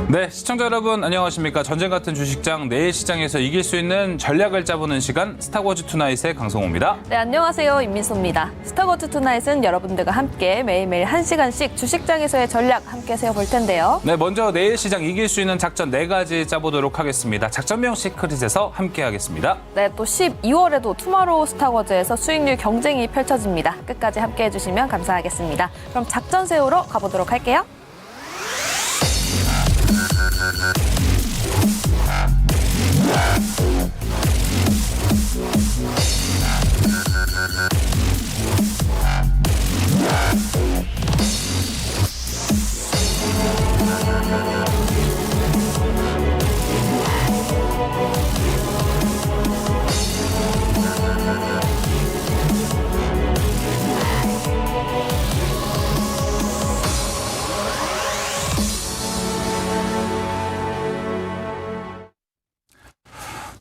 네, 시청자 여러분 안녕하십니까. 전쟁 같은 주식장 내일 시장에서 이길 수 있는 전략을 짜보는 시간 스타워즈 투나잇의 강성호입니다. 네, 안녕하세요. 임민소입니다. 스타워즈 투나잇은 여러분들과 함께 매일매일 1시간씩 주식장에서의 전략 함께 세워볼 텐데요. 네, 먼저 내일 시장 이길 수 있는 작전 4가지 짜보도록 하겠습니다. 작전명 시크릿에서 함께 하겠습니다. 네, 또 12월에도 투마로우 스타워즈에서 수익률 경쟁이 펼쳐집니다. 끝까지 함께 해주시면 감사하겠습니다. 그럼 작전 세우러 가보도록 할게요.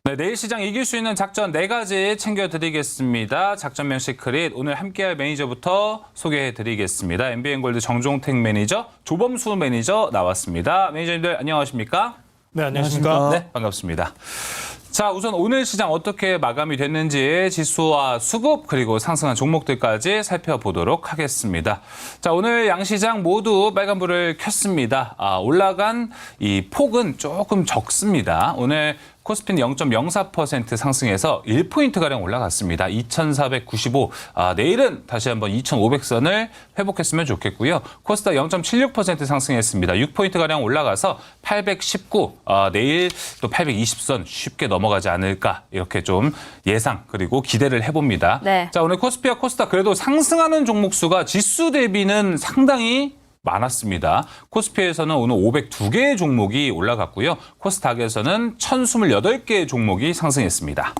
네, 내일 시장 이길 수 있는 작전 4가지 챙겨드리겠습니다. 작전명 시크릿 오늘 함께할 매니저부터 소개해드리겠습니다. MBN골드 정종택 매니저, 조범수 매니저 나왔습니다. 매니저님들 안녕하십니까? 네, 안녕하십니까? 네, 반갑습니다. 자, 우선 오늘 시장 어떻게 마감이 됐는지 지수와 수급 그리고 상승한 종목들까지 살펴보도록 하겠습니다. 자, 오늘 양시장 모두 빨간불을 켰습니다. 올라간 이 폭은 조금 적습니다. 오늘 코스피는 0.04% 상승해서 1포인트가량 올라갔습니다. 2,495. 내일은 다시 한번 2,500선을 회복했으면 좋겠고요. 코스닥 0.76% 상승했습니다. 6포인트가량 올라가서 819. 내일 또 820선 쉽게 넘어가지 않을까 이렇게 좀 예상 그리고 기대를 해봅니다. 네. 자, 오늘 코스피와 코스닥 그래도 상승하는 종목 수가 지수 대비는 상당히 많았습니다. 코스피에서는 오늘 502개의 종목이 올라갔고요. 코스닥에서는 1,028개의 종목이 상승했습니다.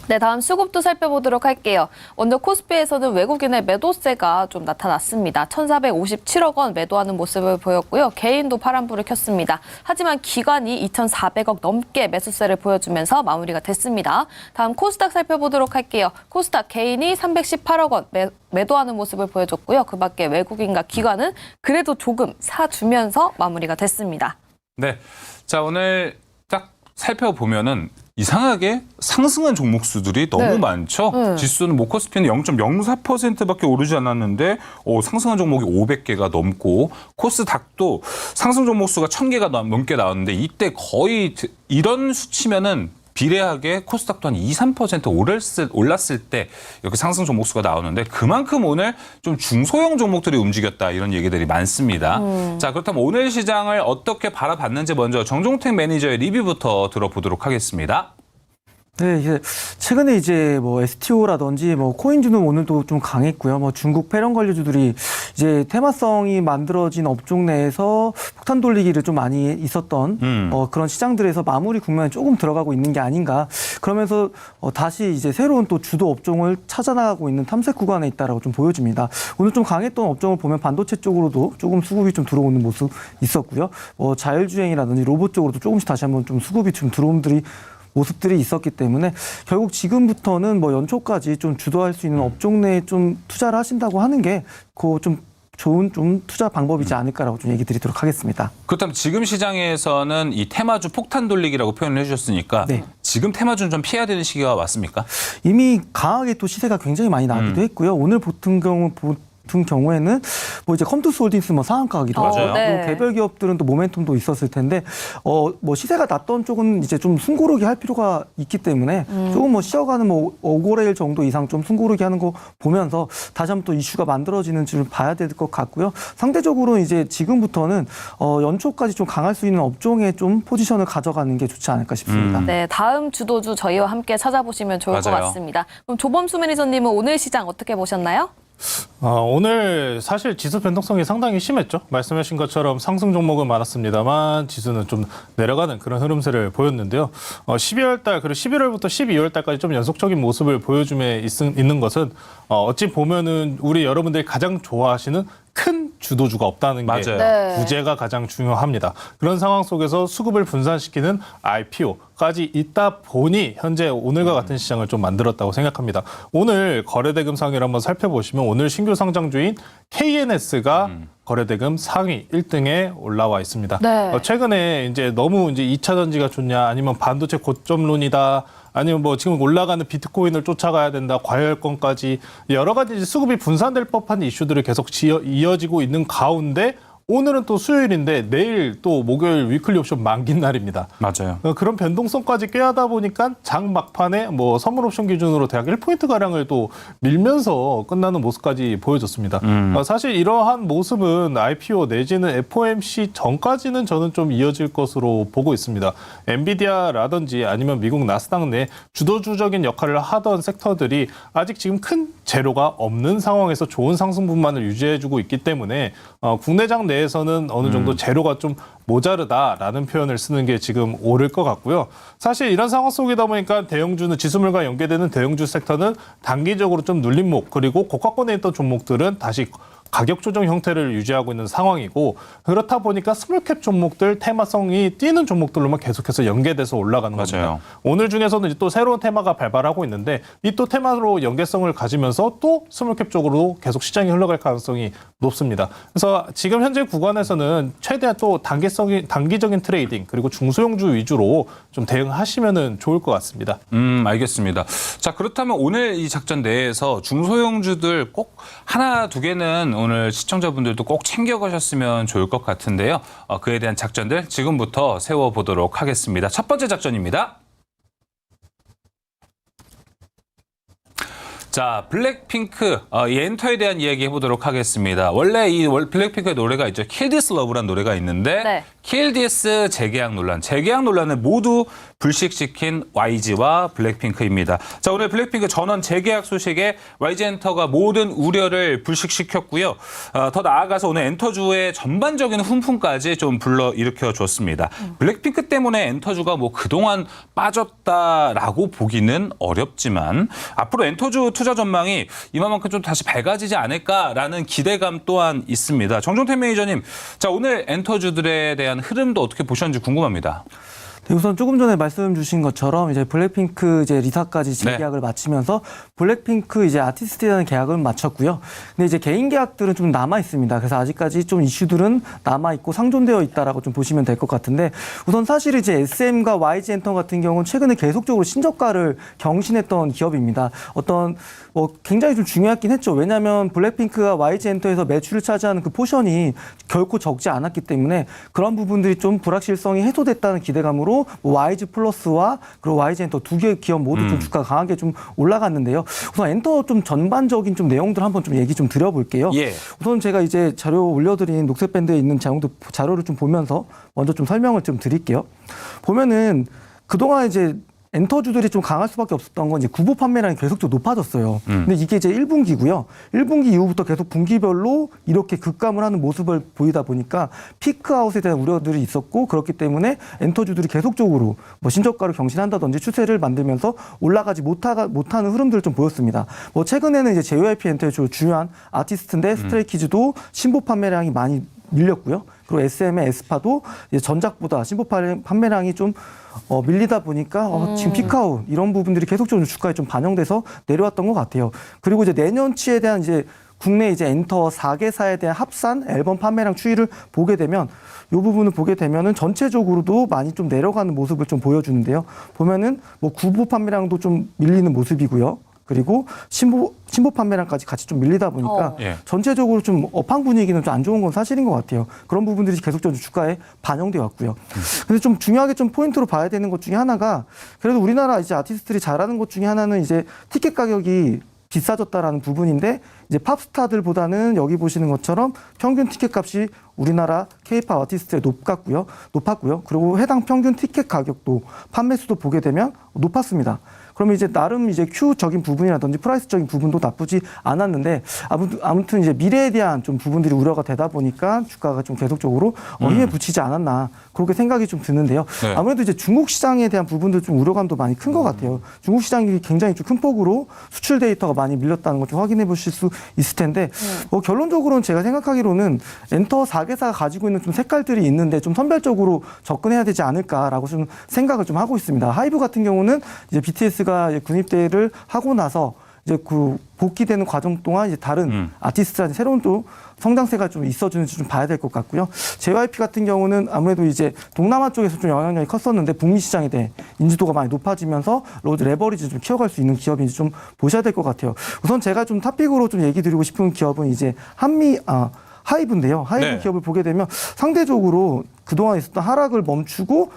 네, 다음 수급도 살펴보도록 할게요. 먼저 코스피에서는 외국인의 매도세가 좀 나타났습니다. 1,457억 원 매도하는 모습을 보였고요. 개인도 파란불을 켰습니다. 하지만 기관이 2,400억 넘게 매수세를 보여주면서 마무리가 됐습니다. 다음 코스닥 살펴보도록 할게요. 코스닥 개인이 318억 원 매도하는 모습을 보여줬고요. 그 밖에 외국인과 기관은 그래도 조금 사주면서 마무리가 됐습니다. 네, 자 오늘 딱 살펴보면은 이상하게 상승한 종목 수들이 너무 네. 많죠. 지수는 뭐 코스피는 0.04%밖에 오르지 않았는데 상승한 종목이 500개가 넘고 코스닥도 상승 종목 수가 1,000개가 넘게 나왔는데 이때 거의 이런 수치면은 비례하게 코스닥 또한 2~3% 올랐을 때 이렇게 상승 종목 수가 나오는데 그만큼 오늘 좀 중소형 종목들이 움직였다 이런 얘기들이 많습니다. 자, 그렇다면 오늘 시장을 어떻게 바라봤는지 먼저 정종택 매니저의 리뷰부터 들어보도록 하겠습니다. 네, 이제 최근에 이제 뭐 STO라든지 뭐 코인주는 오늘도 좀 강했고요. 뭐 중국 패권 관료주들이 이제 테마성이 만들어진 업종 내에서 폭탄 돌리기를 좀 많이 있었던 그런 시장들에서 마무리 국면에 조금 들어가고 있는 게 아닌가. 그러면서 다시 이제 새로운 또 주도 업종을 찾아나가고 있는 탐색 구간에 있다라고 좀 보여집니다. 오늘 좀 강했던 업종을 보면 반도체 쪽으로도 조금 수급이 좀 들어오는 모습 있었고요. 자율주행이라든지 로봇 쪽으로도 조금씩 다시 한번 좀 수급이 좀 들어옴들이 모습들이 있었기 때문에 결국 지금부터는 뭐 연초까지 좀 주도할 수 있는 업종 내에 좀 투자를 하신다고 하는 게 그 좀 좋은 좀 투자 방법이지 않을까라고 좀 얘기 드리도록 하겠습니다. 그렇다면 지금 시장에서는 이 테마주 폭탄 돌리기라고 표현을 해주셨으니까 네. 지금 테마주는 좀 피해야 되는 시기가 왔습니까? 이미 강하게 또 시세가 굉장히 많이 나기도 했고요. 오늘 같은 경우에는 뭐 이제 컴투스홀딩스 뭐 상한가기도 하고 맞아요. 네. 개별 기업들은 또 모멘텀도 있었을 텐데 뭐 시세가 낮던 쪽은 이제 좀 숨고르기 할 필요가 있기 때문에 조금 뭐 쉬어가는 뭐 5거래일 정도 이상 좀 숨고르기 하는 거 보면서 다시 한번 또 이슈가 만들어지는지 좀 봐야 될 것 같고요. 상대적으로 이제 지금부터는 연초까지 좀 강할 수 있는 업종에 좀 포지션을 가져가는 게 좋지 않을까 싶습니다. 네, 다음 주도주 저희와 함께 찾아보시면 좋을 것 맞아요. 같습니다. 그럼 조범수 매니저님은 오늘 시장 어떻게 보셨나요? 오늘 사실 지수 변동성이 상당히 심했죠. 말씀하신 것처럼 상승 종목은 많았습니다만 지수는 좀 내려가는 그런 흐름세를 보였는데요. 12월 달 그리고 11월부터 12월 달까지 좀 연속적인 모습을 보여줌에 있는 것은 어찌 보면은 우리 여러분들이 가장 좋아하시는 큰 주도주가 없다는 게 맞아요. 네. 구제가 가장 중요합니다. 그런 상황 속에서 수급을 분산시키는 IPO까지 있다 보니 현재 오늘과 같은 시장을 좀 만들었다고 생각합니다. 오늘 거래대금 상위를 한번 살펴보시면 오늘 신규 상장주인 KNS가 거래대금 상위 1등에 올라와 있습니다. 네. 최근에 이제 너무 이제 2차 전지가 좋냐, 아니면 반도체 고점론이다, 아니면 뭐 지금 올라가는 비트코인을 쫓아가야 된다, 과열권까지 여러 가지 이제 수급이 분산될 법한 이슈들이 계속 이어지고 있는 가운데 오늘은 또 수요일인데 내일 또 목요일 위클리 옵션 만기인 날입니다. 맞아요. 그런 변동성까지 꾀하다 보니까 장 막판에 뭐 선물 옵션 기준으로 대략 1포인트 가량을 또 밀면서 끝나는 모습까지 보여줬습니다. 사실 이러한 모습은 IPO 내지는 FOMC 전까지는 저는 좀 이어질 것으로 보고 있습니다. 엔비디아라든지 아니면 미국 나스닥 내 주도주적인 역할을 하던 섹터들이 아직 지금 큰 재료가 없는 상황에서 좋은 상승분만을 유지해주고 있기 때문에 국내장 내에서는 어느 정도 재료가 좀 모자르다라는 표현을 쓰는 게 지금 옳을 것 같고요. 사실 이런 상황 속이다 보니까 대형주는 지수물과 연계되는 대형주 섹터는 단기적으로 좀 눌림목, 그리고 고가권에 있던 종목들은 다시 가격 조정 형태를 유지하고 있는 상황이고, 그렇다 보니까 스몰캡 종목들, 테마성이 뛰는 종목들로만 계속해서 연계돼서 올라가는 맞아요. 겁니다. 오늘 중에서는 또 새로운 테마가 발발하고 있는데 이 또 테마로 연계성을 가지면서 또 스몰캡 쪽으로 계속 시장이 흘러갈 가능성이 높습니다. 그래서 지금 현재 구간에서는 최대한 또 단기적인 트레이딩, 그리고 중소형주 위주로 좀 대응하시면 좋을 것 같습니다. 알겠습니다. 자, 그렇다면 오늘 이 작전 내에서 중소형주들 꼭 하나, 두 개는 오늘 시청자분들도 꼭 챙겨가셨으면 좋을 것 같은데요. 그에 대한 작전들 지금부터 세워보도록 하겠습니다. 첫 번째 작전입니다. 자, 블랙핑크, 이 엔터에 대한 이야기 해보도록 하겠습니다. 원래 이 블랙핑크의 노래가 있죠. Kill This Love라는 노래가 있는데 네. Kill This 재계약 논란을 모두 불식시킨 YG와 블랙핑크입니다. 자, 오늘 블랙핑크 전원 재계약 소식에 YG엔터가 모든 우려를 불식시켰고요. 더 나아가서 오늘 엔터주의 전반적인 훈풍까지 좀 불러일으켜 줬습니다. 블랙핑크 때문에 엔터주가 뭐 그동안 빠졌다라고 보기는 어렵지만 앞으로 엔터주 투자 전망이 이만큼 좀 다시 밝아지지 않을까라는 기대감 또한 있습니다. 정종태 매니저님, 자, 오늘 엔터주들에 대한 흐름도 어떻게 보셨는지 궁금합니다. 네, 우선 조금 전에 말씀 주신 것처럼 이제 블랙핑크 이제 리사까지 재계약을 마치면서 블랙핑크 이제 아티스트라는 계약을 마쳤고요. 근데 이제 개인 계약들은 좀 남아 있습니다. 그래서 아직까지 좀 이슈들은 남아 있고 상존되어 있다라고 좀 보시면 될 것 같은데, 우선 사실 이제 SM과 YG 엔터 같은 경우는 최근에 계속적으로 신저가를 경신했던 기업입니다. 어떤 굉장히 좀 중요하긴 했죠. 왜냐하면 블랙핑크가 YG 엔터에서 매출을 차지하는 그 포션이 결코 적지 않았기 때문에 그런 부분들이 좀 불확실성이 해소됐다는 기대감으로 YG 플러스와 그리고 YG 엔터 두 개의 기업 모두 좀 주가가 강하게 좀 올라갔는데요. 우선 엔터 좀 전반적인 좀 내용들 한번 좀 얘기 좀 드려볼게요. 예. 우선 제가 이제 자료 올려드린 녹색 밴드에 있는 자료를 좀 보면서 먼저 좀 설명을 좀 드릴게요. 보면은 그동안 이제 엔터주들이 좀 강할 수밖에 없었던 건 이제 구보 판매량이 계속적으로 높아졌어요. 근데 이게 이제 1분기고요. 1분기 이후부터 계속 분기별로 이렇게 급감을 하는 모습을 보이다 보니까 피크아웃에 대한 우려들이 있었고, 그렇기 때문에 엔터주들이 계속적으로 뭐 신저가를 경신한다든지 추세를 만들면서 올라가지 못하는 흐름들을 좀 보였습니다. 뭐 최근에는 이제 JYP 엔터의 중요한 아티스트인데 스트레이키즈도 신보 판매량이 많이 밀렸고요. 그리고 SM의 에스파도 전작보다 신보 판매량이 좀 밀리다 보니까 지금 피크아웃 이런 부분들이 계속적으로 주가에 좀 반영돼서 내려왔던 것 같아요. 그리고 이제 내년치에 대한 이제 국내 이제 엔터 4개사에 대한 합산 앨범 판매량 추이를 보게 되면 이 부분을 보게 되면은 전체적으로도 많이 좀 내려가는 모습을 좀 보여주는데요. 보면은 뭐 구보 판매량도 좀 밀리는 모습이고요. 그리고 신보 판매량까지 같이 좀 밀리다 보니까 예. 전체적으로 좀 업황 분위기는 좀 안 좋은 건 사실인 것 같아요. 그런 부분들이 계속적으로 주가에 반영되어 왔고요. 근데 좀 중요하게 좀 포인트로 봐야 되는 것 중에 하나가, 그래도 우리나라 이제 아티스트들이 잘하는 것 중에 하나는 이제 티켓 가격이 비싸졌다라는 부분인데, 이제 팝스타들보다는 여기 보시는 것처럼 평균 티켓 값이 우리나라 K-팝 아티스트에 높았고요. 그리고 해당 평균 티켓 가격도 판매 수도 보게 되면 높았습니다. 그러면 이제 나름 이제 Q적인 부분이라든지 프라이스적인 부분도 나쁘지 않았는데, 아무튼 이제 미래에 대한 좀 부분들이 우려가 되다 보니까 주가가 좀 계속적으로 힘에 붙이지 않았나, 그렇게 생각이 좀 드는데요. 네. 아무래도 이제 중국 시장에 대한 부분도 좀 우려감도 많이 큰 것 같아요. 중국 시장이 굉장히 좀 큰 폭으로 수출 데이터가 많이 밀렸다는 걸 좀 확인해 보실 수 있을 텐데, 결론적으로는 제가 생각하기로는 엔터 4개사가 가지고 있는 좀 색깔들이 있는데 좀 선별적으로 접근해야 되지 않을까라고 좀 생각을 좀 하고 있습니다. 하이브 같은 경우는 이제 BTS가 군입대를 하고 나서 이제 그 복귀되는 과정 동안 이제 다른 아티스트한테 새로운 또 성장세가 좀 있어주는지 좀 봐야 될 것 같고요. JYP 같은 경우는 아무래도 이제 동남아 쪽에서 좀 영향력이 컸었는데 북미 시장에 대해 인지도가 많이 높아지면서 레버리지 좀 키워갈 수 있는 기업인지 좀 보셔야 될 것 같아요. 우선 제가 좀 탑픽으로 좀 얘기 드리고 싶은 기업은 이제 하이브인데요. 하이브 네. 기업을 보게 되면 상대적으로 그동안 있었던 하락을 멈추고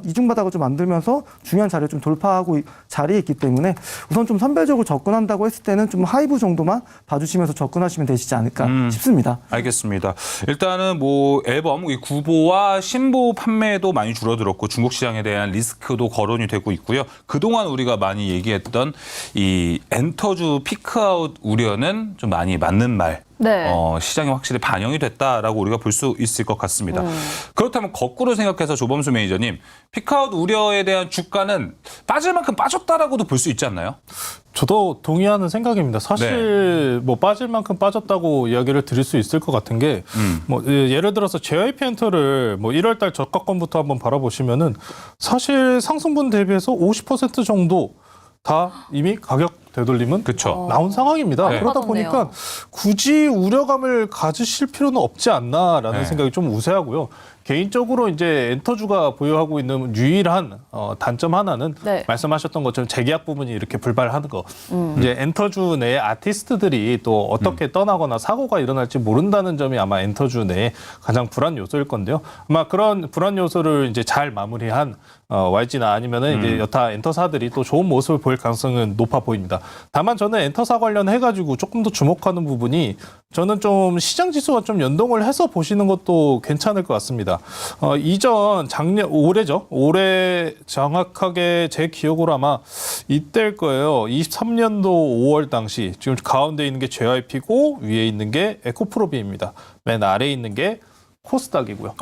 이중바닥을 좀 만들면서 중요한 자리를 좀 돌파하고 자리에 있기 때문에 우선 좀 선별적으로 접근한다고 했을 때는 좀 하이브 정도만 봐주시면서 접근하시면 되시지 않을까 싶습니다. 알겠습니다. 일단은 뭐 앨범 이 구보와 신보 판매도 많이 줄어들었고 중국 시장에 대한 리스크도 거론이 되고 있고요. 그동안 우리가 많이 얘기했던 이 엔터주 피크아웃 우려는 좀 많이 맞는 말. 네. 시장에 확실히 반영이 됐다라고 우리가 볼 수 있을 것 같습니다. 그렇다면 거꾸로 생각해서 조범수 매니저님, 피크아웃 우려에 대한 주가는 빠질 만큼 빠졌다라고도 볼 수 있지 않나요? 저도 동의하는 생각입니다. 사실 뭐 빠질 만큼 빠졌다고 이야기를 드릴 수 있을 것 같은 게 뭐 예를 들어서 JYP 엔터를 뭐 1월달 저가권부터 한번 바라보시면은 사실 상승분 대비해서 50% 정도 다 이미 가격 되돌림은 그쵸. 나온 상황입니다. 네. 그러다 빠졌네요. 보니까 굳이 우려감을 가지실 필요는 없지 않나라는 네. 생각이 좀 우세하고요. 개인적으로 이제 엔터주가 보유하고 있는 유일한 단점 하나는 네. 말씀하셨던 것처럼 재계약 부분이 이렇게 불발하는 거. 이제 엔터주 내 아티스트들이 또 어떻게 떠나거나 사고가 일어날지 모른다는 점이 아마 엔터주 내 가장 불안 요소일 건데요. 아마 그런 불안 요소를 이제 잘 마무리한 YG나 아니면은 이제 여타 엔터사들이 또 좋은 모습을 보일 가능성은 높아 보입니다. 다만 저는 엔터사 관련해가지고 조금 더 주목하는 부분이 저는 좀 시장 지수와 좀 연동을 해서 보시는 것도 괜찮을 것 같습니다. 이전 올해죠. 올해 정확하게 제 기억으로 아마 이때일 거예요. 23년도 5월 당시 지금 가운데 있는 게 JYP고 위에 있는 게 에코프로비입니다. 맨 아래에 있는 게 코스닥이고요.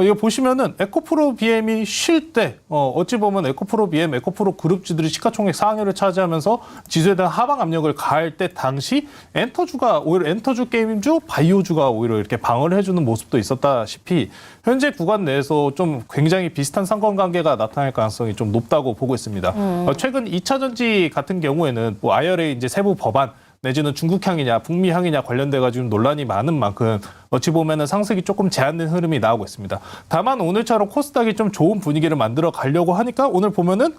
이거 보시면은 에코프로 BM이 쉴 때 어찌 보면 에코프로 BM, 에코프로 그룹주들이 시가총액 상위를 차지하면서 지수에 대한 하방 압력을 가할 때 당시 엔터주가 오히려 엔터주 게임주, 바이오주가 오히려 이렇게 방어를 해주는 모습도 있었다시피 현재 구간 내에서 좀 굉장히 비슷한 상관관계가 나타날 가능성이 좀 높다고 보고 있습니다. 최근 2차 전지 같은 경우에는 뭐 IRA 이제 세부 법안 내지는 중국향이냐 북미향이냐 관련돼가 지고 논란이 많은 만큼 어찌 보면은 상승이 조금 제한된 흐름이 나오고 있습니다. 다만 오늘처럼 코스닥이 좀 좋은 분위기를 만들어 가려고 하니까 오늘 보면은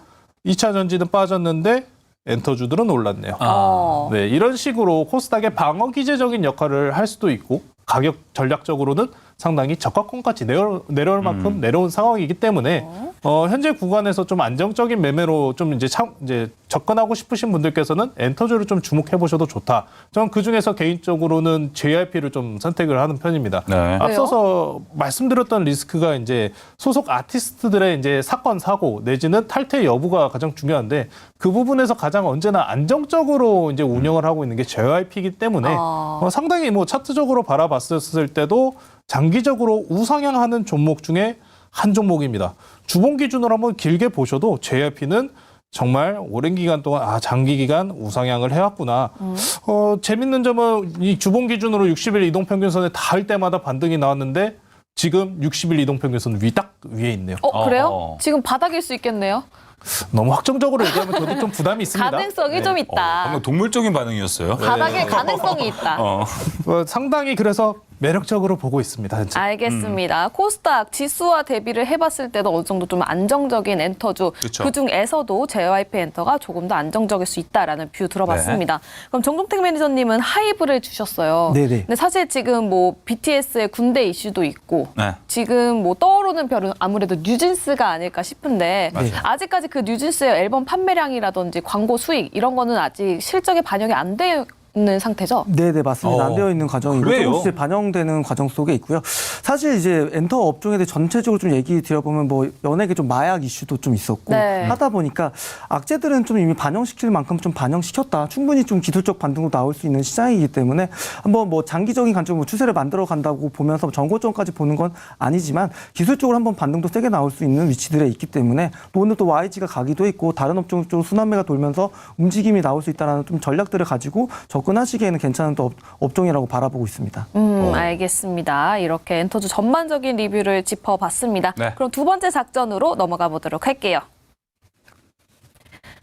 2차 전지는 빠졌는데 엔터주들은 올랐네요. 네, 이런 식으로 코스닥의 방어 기제적인 역할을 할 수도 있고 가격 전략적으로는 상당히 저가권까지 내려올 만큼 내려온 상황이기 때문에 현재 구간에서 좀 안정적인 매매로 좀 이제 접근하고 싶으신 분들께서는 엔터주를 좀 주목해 보셔도 좋다. 저는 그 중에서 개인적으로는 JYP를 좀 선택을 하는 편입니다. 네. 앞서서 말씀드렸던 리스크가 이제 소속 아티스트들의 이제 사건 사고 내지는 탈퇴 여부가 가장 중요한데 그 부분에서 가장 언제나 안정적으로 이제 운영을 하고 있는 게 JYP이기 때문에 상당히 뭐 차트적으로 바라봤을 때도 장기적으로 우상향하는 종목 중에 한 종목입니다. 주봉 기준으로 한번 길게 보셔도 JYP는 정말 오랜 기간 동안 장기 기간 우상향을 해왔구나. 재밌는 점은 이 주봉 기준으로 60일 이동평균선에 닿을 때마다 반등이 나왔는데 지금 60일 이동평균선 딱 위에 있네요. 그래요? 지금 바닥일 수 있겠네요. 너무 확정적으로 얘기하면 저도 좀 부담이 있습니다. 가능성이 좀 있다. 방금 동물적인 반응이었어요. 바닥에 가능성이 있다. 상당히 그래서 매력적으로 보고 있습니다. 현재. 알겠습니다. 코스닥 지수와 대비를 해봤을 때도 어느 정도 좀 안정적인 엔터주. 그쵸. 그중에서도 JYP 엔터가 조금 더 안정적일 수 있다라는 뷰 들어봤습니다. 그럼 정종택 매니저님은 하이브를 주셨어요. 네네. 근데 사실 지금 뭐 BTS의 군대 이슈도 있고 네. 지금 뭐 떠오르는 별은 아무래도 뉴진스가 아닐까 싶은데 맞아요. 아직까지 그 뉴진스의 앨범 판매량이라든지 광고 수익 이런 거는 아직 실적에 반영이 안 되어 있는 상태죠? 네네 맞습니다. 안 되어 있는 과정이고 그래요? 조금씩 반영되는 과정 속에 있고요. 사실 이제 엔터 업종에 대해 전체적으로 좀 얘기 드려보면 뭐 연예계 좀 마약 이슈도 좀 있었고 네. 하다 보니까 악재들은 좀 이미 반영시킬 만큼 좀 반영시켰다. 충분히 좀 기술적 반등도 나올 수 있는 시장이기 때문에 한번 뭐 장기적인 관점으로 추세를 만들어 간다고 보면서 전고점까지 보는 건 아니지만 기술적으로 한번 반등도 세게 나올 수 있는 위치들에 있기 때문에 또 오늘 또 YG가 가기도 했고 다른 업종 쪽으로 순환매가 돌면서 움직임이 나올 수 있다는 좀 전략들을 가지고 접근하시기에는 괜찮은 또 업종이라고 바라보고 있습니다. 알겠습니다. 이렇게 엔터주 전반적인 리뷰를 짚어봤습니다. 네. 그럼 두 번째 작전으로 넘어가 보도록 할게요.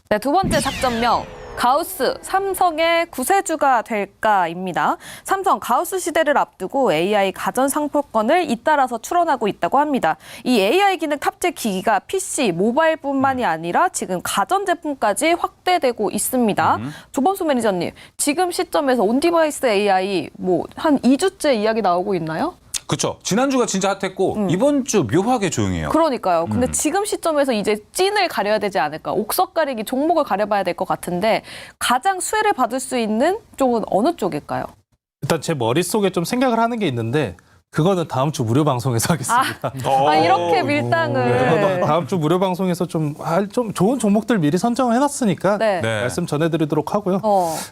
네, 두 번째 작전명. 가우스, 삼성의 구세주가 될까입니다. 삼성 가우스 시대를 앞두고 AI 가전 상품권을 잇따라서 출원하고 있다고 합니다. 이 AI 기능 탑재 기기가 PC, 모바일뿐만이 아니라 지금 가전 제품까지 확대되고 있습니다. 조범수 매니저님, 지금 시점에서 온디바이스 AI 한 2주째 이야기 나오고 있나요? 그렇죠. 지난주가 진짜 핫했고 이번 주 묘하게 조용해요. 그러니까요. 근데 지금 시점에서 이제 찐을 가려야 되지 않을까. 옥석 가리기 종목을 가려봐야 될 것 같은데 가장 수혜를 받을 수 있는 쪽은 어느 쪽일까요? 일단 제 머릿속에 좀 생각을 하는 게 있는데 그거는 다음 주 무료 방송에서 하겠습니다. 이렇게 밀당을. 그거는 다음 주 무료 방송에서 좀 좋은 종목들 미리 선정을 해놨으니까 네. 네. 말씀 전해드리도록 하고요.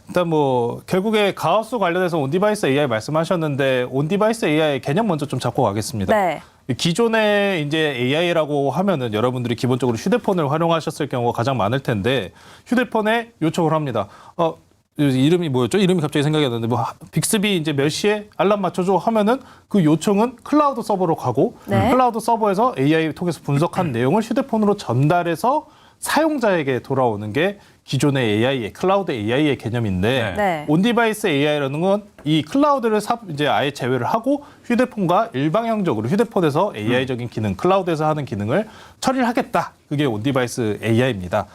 일단 뭐 결국에 가우스 관련해서 온디바이스 AI 말씀하셨는데 온디바이스 AI 개념 먼저 좀 잡고 가겠습니다. 네. 기존에 이제 AI라고 하면은 여러분들이 기본적으로 휴대폰을 활용하셨을 경우가 가장 많을 텐데 휴대폰에 요청을 합니다. 이름이 뭐였죠? 이름이 갑자기 생각이 안 나는데 빅스비 이제 몇 시에 알람 맞춰줘 하면은 그 요청은 클라우드 서버로 가고 네. 클라우드 서버에서 AI 통해서 분석한 내용을 휴대폰으로 전달해서 사용자에게 돌아오는 게 기존의 AI의 클라우드 AI의 개념인데 네. 온디바이스 AI라는 건 이 클라우드를 이제 아예 제외를 하고 휴대폰과 일방향적으로 휴대폰에서 AI적인 기능, 클라우드에서 하는 기능을 처리를 하겠다. 그게 온디바이스 AI입니다.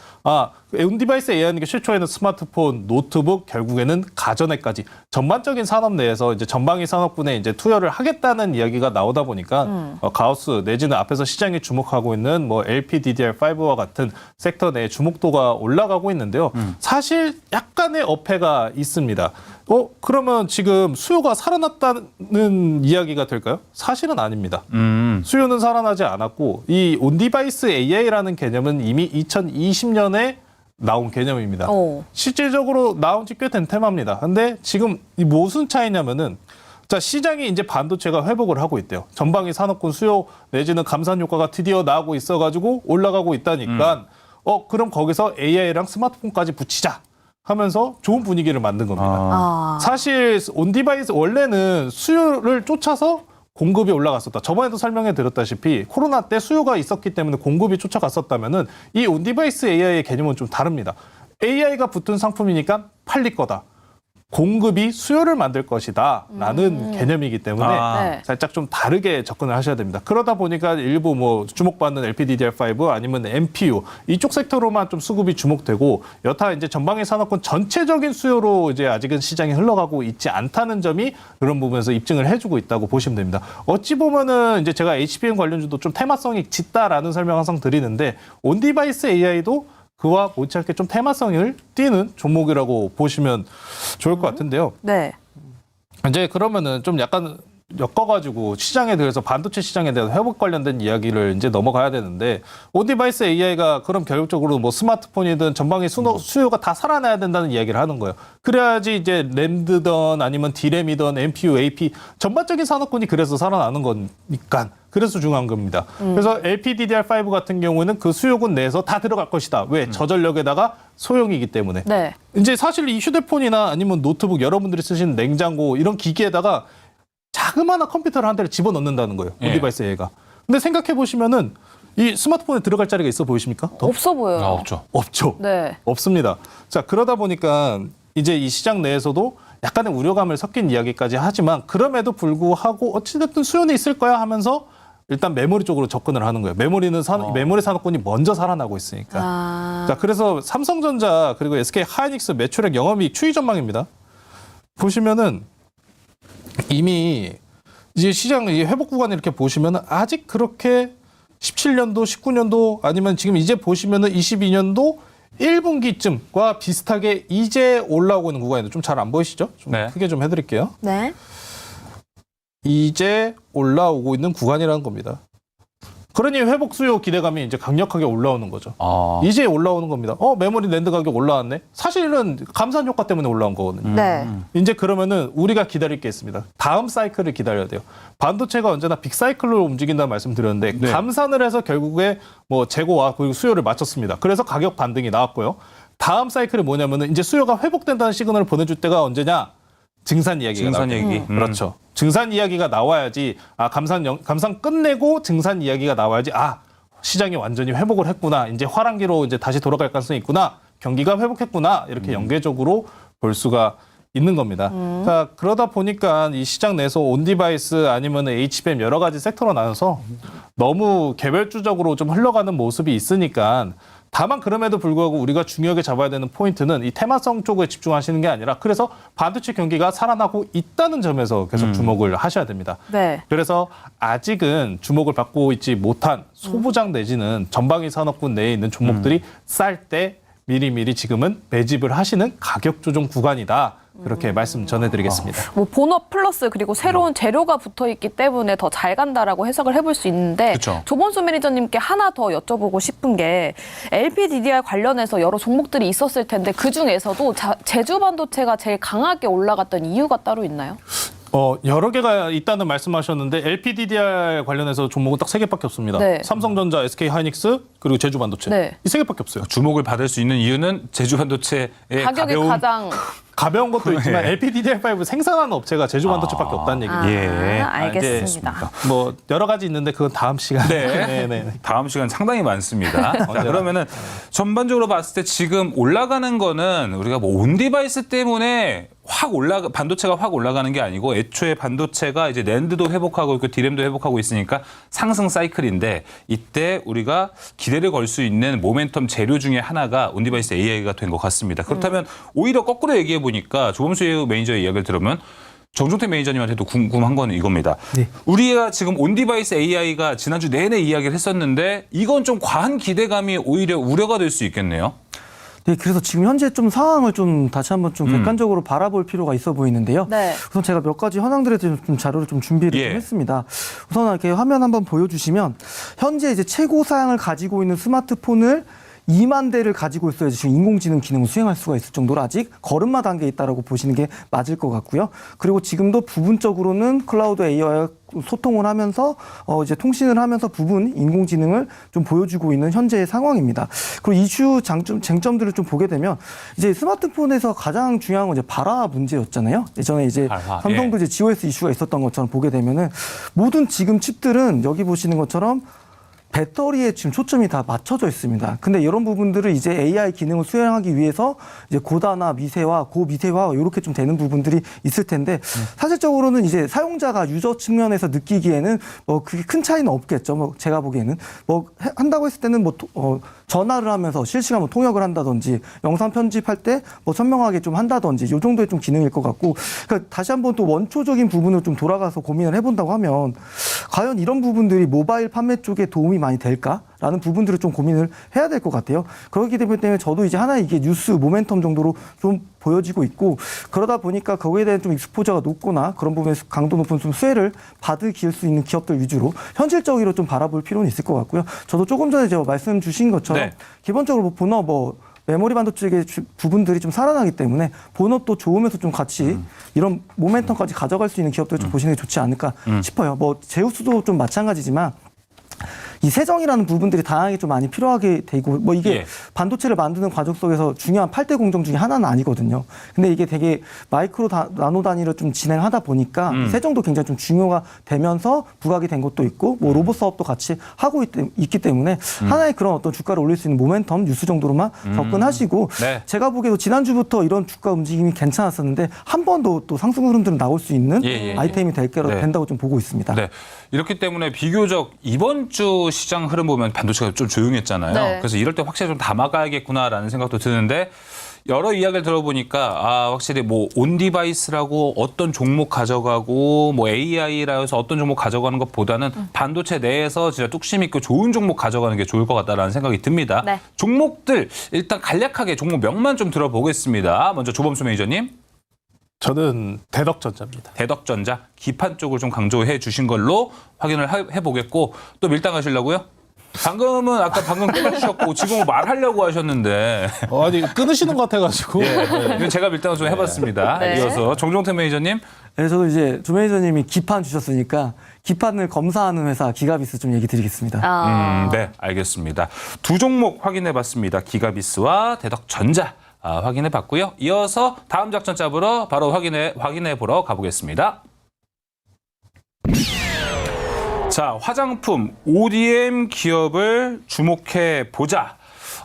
온디바이스 AI는 게 최초에는 스마트폰, 노트북, 결국에는 가전에까지 전반적인 산업 내에서 이제 전방위 산업군에 이제 투여를 하겠다는 이야기가 나오다 보니까 가우스 내지는 앞에서 시장에 주목하고 있는 뭐 LPDDR5와 같은 섹터 내에 주목도가 올라가고 있는데요. 사실 약간의 어폐가 있습니다. 그러면 지금 수요가 살아났다는 이야기가 될까요? 사실은 아닙니다. 수요는 살아나지 않았고 이 온디바이스 AI라는 개념은 이미 2020년에 나온 개념입니다. 실질적으로 나온 지 꽤 된 테마입니다. 근데 지금 이 무슨 차이냐면은 자, 시장이 이제 반도체가 회복을 하고 있대요. 전방위 산업군 수요 내지는 감산 효과가 드디어 나오고 있어가지고 올라가고 있다니까 그럼 거기서 AI랑 스마트폰까지 붙이자 하면서 좋은 분위기를 만든 겁니다. 사실 온디바이스 원래는 수요를 쫓아서 공급이 올라갔었다. 저번에도 설명해 드렸다시피 코로나 때 수요가 있었기 때문에 공급이 쫓아갔었다면은 이 온디바이스 AI의 개념은 좀 다릅니다. AI가 붙은 상품이니까 팔릴 거다. 공급이 수요를 만들 것이다 라는 개념이기 때문에 네. 살짝 좀 다르게 접근을 하셔야 됩니다. 그러다 보니까 일부 뭐 주목받는 LPDDR5 아니면 MPU 이쪽 섹터로만 좀 수급이 주목되고 여타 이제 전방위 산업군 전체적인 수요로 이제 아직은 시장이 흘러가고 있지 않다는 점이 그런 부분에서 입증을 해주고 있다고 보시면 됩니다. 어찌 보면은 이제 제가 HBM 관련주도 좀 테마성이 짙다라는 설명 항상 드리는데 온디바이스 AI도 그와 못지않게 좀 테마성을 띠는 종목이라고 보시면 좋을 것 같은데요. 네. 이제 그러면은 좀 약간 엮어가지고 시장에 대해서 반도체 시장에 대한 회복 관련된 이야기를 이제 넘어가야 되는데 온디바이스 AI가 그럼 결국적으로 뭐 스마트폰이든 전방위 수요가 다 살아나야 된다는 이야기를 하는 거예요. 그래야지 이제 램드든 아니면 D램이든 MPU, AP 전반적인 산업군이 그래서 살아나는 거니까 그래서 중요한 겁니다. 그래서 LPDDR5 같은 경우에는 그 수요군 내에서 다 들어갈 것이다. 왜? 저전력에다가 소형이기 때문에. 네. 이제 사실 이 휴대폰이나 아니면 노트북 여러분들이 쓰시는 냉장고 이런 기기에다가 자그마한 컴퓨터를 한 대를 집어넣는다는 거예요. 온디바이스 AI가. 근데 생각해 보시면은 이 스마트폰에 들어갈 자리가 있어 보이십니까? 더? 없어 보여요. 없죠. 없죠. 네. 없습니다. 자, 그러다 보니까 이제 이 시장 내에서도 약간의 우려감을 섞인 이야기까지 하지만 그럼에도 불구하고 어찌됐든 수요는 있을 거야 하면서 일단 메모리 쪽으로 접근을 하는 거예요. 메모리 산업군이 먼저 살아나고 있으니까. 자, 그래서 삼성전자 그리고 SK 하이닉스 매출액 영업이익 추이 전망입니다. 보시면은 이미 이제 시장 회복 구간 이렇게 보시면은 아직 그렇게 17년도, 19년도 아니면 지금 이제 보시면은 22년도 1분기쯤과 비슷하게 이제 올라오고 있는 구간인데 좀 잘 안 보이시죠? 좀 네. 크게 좀 해드릴게요. 네. 이제 올라오고 있는 구간이라는 겁니다. 그러니 회복 수요 기대감이 이제 강력하게 올라오는 거죠. 이제 올라오는 겁니다. 메모리 랜드 가격 올라왔네. 사실은 감산 효과 때문에 올라온 거거든요. 네. 이제 그러면은 우리가 기다릴 게 있습니다. 다음 사이클을 기다려야 돼요. 반도체가 언제나 빅사이클로 움직인다는 말씀드렸는데 네. 감산을 해서 결국에 뭐 재고와 그리고 수요를 맞췄습니다. 그래서 가격 반등이 나왔고요. 다음 사이클이 뭐냐면은 이제 수요가 회복된다는 시그널을 보내줄 때가 언제냐? 증산 이야기가 증산 나와요. 얘기. 그렇죠. 증산 이야기가 나와야지 감산 끝내고 증산 이야기가 나와야지 시장이 완전히 회복을 했구나. 이제 화랑기로 이제 다시 돌아갈 가능성이 있구나. 경기가 회복했구나 이렇게 연계적으로 볼 수가 있는 겁니다. 자, 그러다 보니까 이 시장 내에서 온디바이스 아니면 HBM 여러 가지 섹터로 나눠서 너무 개별주적으로 좀 흘러가는 모습이 있으니까 다만 그럼에도 불구하고 우리가 중요하게 잡아야 되는 포인트는 이 테마성 쪽에 집중하시는 게 아니라 그래서 반도체 경기가 살아나고 있다는 점에서 계속 주목을 하셔야 됩니다. 네. 그래서 아직은 주목을 받고 있지 못한 소부장 내지는 전방위 산업군 내에 있는 종목들이 쌀 때 미리미리 지금은 매집을 하시는 가격 조정 구간이다. 그렇게 말씀 전해드리겠습니다. 뭐 본업 플러스 그리고 새로운 재료가 붙어 있기 때문에 더 잘 간다라고 해석을 해볼 수 있는데 그쵸. 조범수 매니저님께 하나 더 여쭤보고 싶은 게 LPDDR 관련해서 여러 종목들이 있었을 텐데 그 중에서도 제주 반도체가 제일 강하게 올라갔던 이유가 따로 있나요? 여러 개가 있다는 말씀하셨는데 LPDDR 관련해서 종목은 딱 3개밖에 없습니다. 네. 삼성전자, SK하이닉스 그리고 제주반도체 네. 이 3개밖에 없어요. 주목을 받을 수 있는 이유는 제주반도체의 가격이 가장 가벼운 것도 있지만 예. LPDDR5 생산하는 업체가 제주반도체밖에 없다는 얘기입니다. 예, 알겠습니다. 뭐 여러 가지 있는데 그건 다음 시간에. 네. 네. 다음 시간 상당히 많습니다. 자, 그러면은 전반적으로 봤을 때 지금 올라가는 거는 우리가 뭐 온디바이스 때문에 반도체가 확 올라가는 게 아니고 애초에 반도체가 이제 낸드도 회복하고 있고 디램도 회복하고 있으니까 상승 사이클인데 이때 우리가 기대를 걸 수 있는 모멘텀 재료 중에 하나가 온디바이스 AI가 된 것 같습니다. 그렇다면 오히려 거꾸로 얘기해 보니까 조범수 매니저의 이야기를 들으면 정종태 매니저님한테도 궁금한 건 이겁니다. 네. 우리가 지금 온디바이스 AI가 지난주 내내 이야기를 했었는데 이건 좀 과한 기대감이 오히려 우려가 될 수 있겠네요. 네, 그래서 지금 현재 좀 상황을 좀 다시 한번 좀 객관적으로 바라볼 필요가 있어 보이는데요. 네. 우선 제가 몇 가지 현황들에 대해서 좀 자료를 좀 준비를 예. 좀 했습니다. 우선 이렇게 화면 한번 보여주시면 현재 이제 최고 사양을 가지고 있는 스마트폰을 2만 대를 가지고 있어야지 지금 인공지능 기능을 수행할 수가 있을 정도로 아직 걸음마 단계에 있다라고 보시는 게 맞을 것 같고요. 그리고 지금도 부분적으로는 클라우드 AI와 소통을 하면서 이제 통신을 하면서 부분 인공지능을 좀 보여주고 있는 현재의 상황입니다. 그리고 이슈 쟁점들을 좀 보게 되면 이제 스마트폰에서 가장 중요한 건 이제 발화 문제였잖아요. 예전에 이제 발화, 삼성도 이제 GOS 이슈가 있었던 것처럼 보게 되면은 모든 지금 칩들은 여기 보시는 것처럼 배터리에 지금 초점이 다 맞춰져 있습니다. 근데 이런 부분들을 이제 AI 기능을 수행하기 위해서 이제 고단화, 미세화, 고미세화 이렇게 좀 되는 부분들이 있을 텐데 사실적으로는 이제 사용자가 유저 측면에서 느끼기에는 뭐 그게 큰 차이는 없겠죠. 뭐 제가 보기에는 뭐 한다고 했을 때는 뭐 전화를 하면서 실시간 뭐 통역을 한다든지 영상 편집할 때 뭐 선명하게 좀 한다든지 이 정도의 좀 기능일 것 같고 그러니까 다시 한번 또 원초적인 부분을 좀 돌아가서 고민을 해본다고 하면 과연 이런 부분들이 모바일 판매 쪽에 도움이 많이 될까라는 부분들을 좀 고민을 해야 될 것 같아요. 그렇기 때문에 저도 이제 하나 이게 뉴스 모멘텀 정도로 좀 보여지고 있고 그러다 보니까 거기에 대한 좀 익스포저가 높거나 그런 부분에서 강도 높은 좀 수혜를 받을 수 있는 기업들 위주로 현실적으로 좀 바라볼 필요는 있을 것 같고요. 저도 조금 전에 제가 말씀 주신 것처럼 네. 기본적으로 본업 메모리 반도체 쪽의 부분들이 좀 살아나기 때문에 본업도 좋으면서 좀 같이 이런 모멘텀까지 가져갈 수 있는 기업들 좀 보시는 게 좋지 않을까 싶어요. 뭐 제우스도 좀 마찬가지지만 이 세정이라는 부분들이 다양하게 좀 많이 필요하게 되고 뭐 이게 예. 반도체를 만드는 과정 속에서 중요한 8대 공정 중에 하나는 아니거든요. 근데 이게 되게 마이크로 나노 단위로 좀 진행하다 보니까 세정도 굉장히 좀 중요가 되면서 부각이 된 것도 있고 뭐 로봇 사업도 같이 하고 있기 때문에 하나의 그런 어떤 주가를 올릴 수 있는 모멘텀 뉴스 정도로만 접근하시고 네. 제가 보기에도 지난주부터 이런 주가 움직임이 괜찮았었는데 한 번 더 또 상승 흐름들은 나올 수 있는 예. 아이템이 네. 된다고 좀 보고 있습니다. 네. 이렇기 때문에 비교적 이번 주 시장 흐름 보면 반도체가 좀 조용했잖아요. 네. 그래서 이럴 때 확실히 좀 담아가야겠구나라는 생각도 드는데 여러 이야기를 들어보니까 확실히 뭐 온디바이스라고 어떤 종목 가져가고 뭐 AI라 해서 어떤 종목 가져가는 것보다는 반도체 내에서 진짜 뚝심 있고 좋은 종목 가져가는 게 좋을 것 같다라는 생각이 듭니다. 네. 종목들 일단 간략하게 종목 명만 좀 들어보겠습니다. 먼저 조범수 매니저님. 저는 대덕전자입니다. 대덕전자 기판 쪽을 좀 강조해 주신 걸로 확인을 해보겠고 또 밀당하시려고요? 방금은 방금 끊으셨고 지금 말하려고 하셨는데 아니 끊으시는 것 같아가지고. 이건 제가 밀당을 좀 해봤습니다. 네. 이어서 정종태 매니저님. 네, 저도 이제 조 매니저님이 기판 주셨으니까 기판을 검사하는 회사 기가비스 좀 얘기 드리겠습니다. 네, 알겠습니다. 두 종목 확인해봤습니다. 기가비스와 대덕전자 확인해봤고요. 이어서 다음 작전 잡으러 바로 확인해 보러 가보겠습니다. 자, 화장품 ODM 기업을 주목해 보자.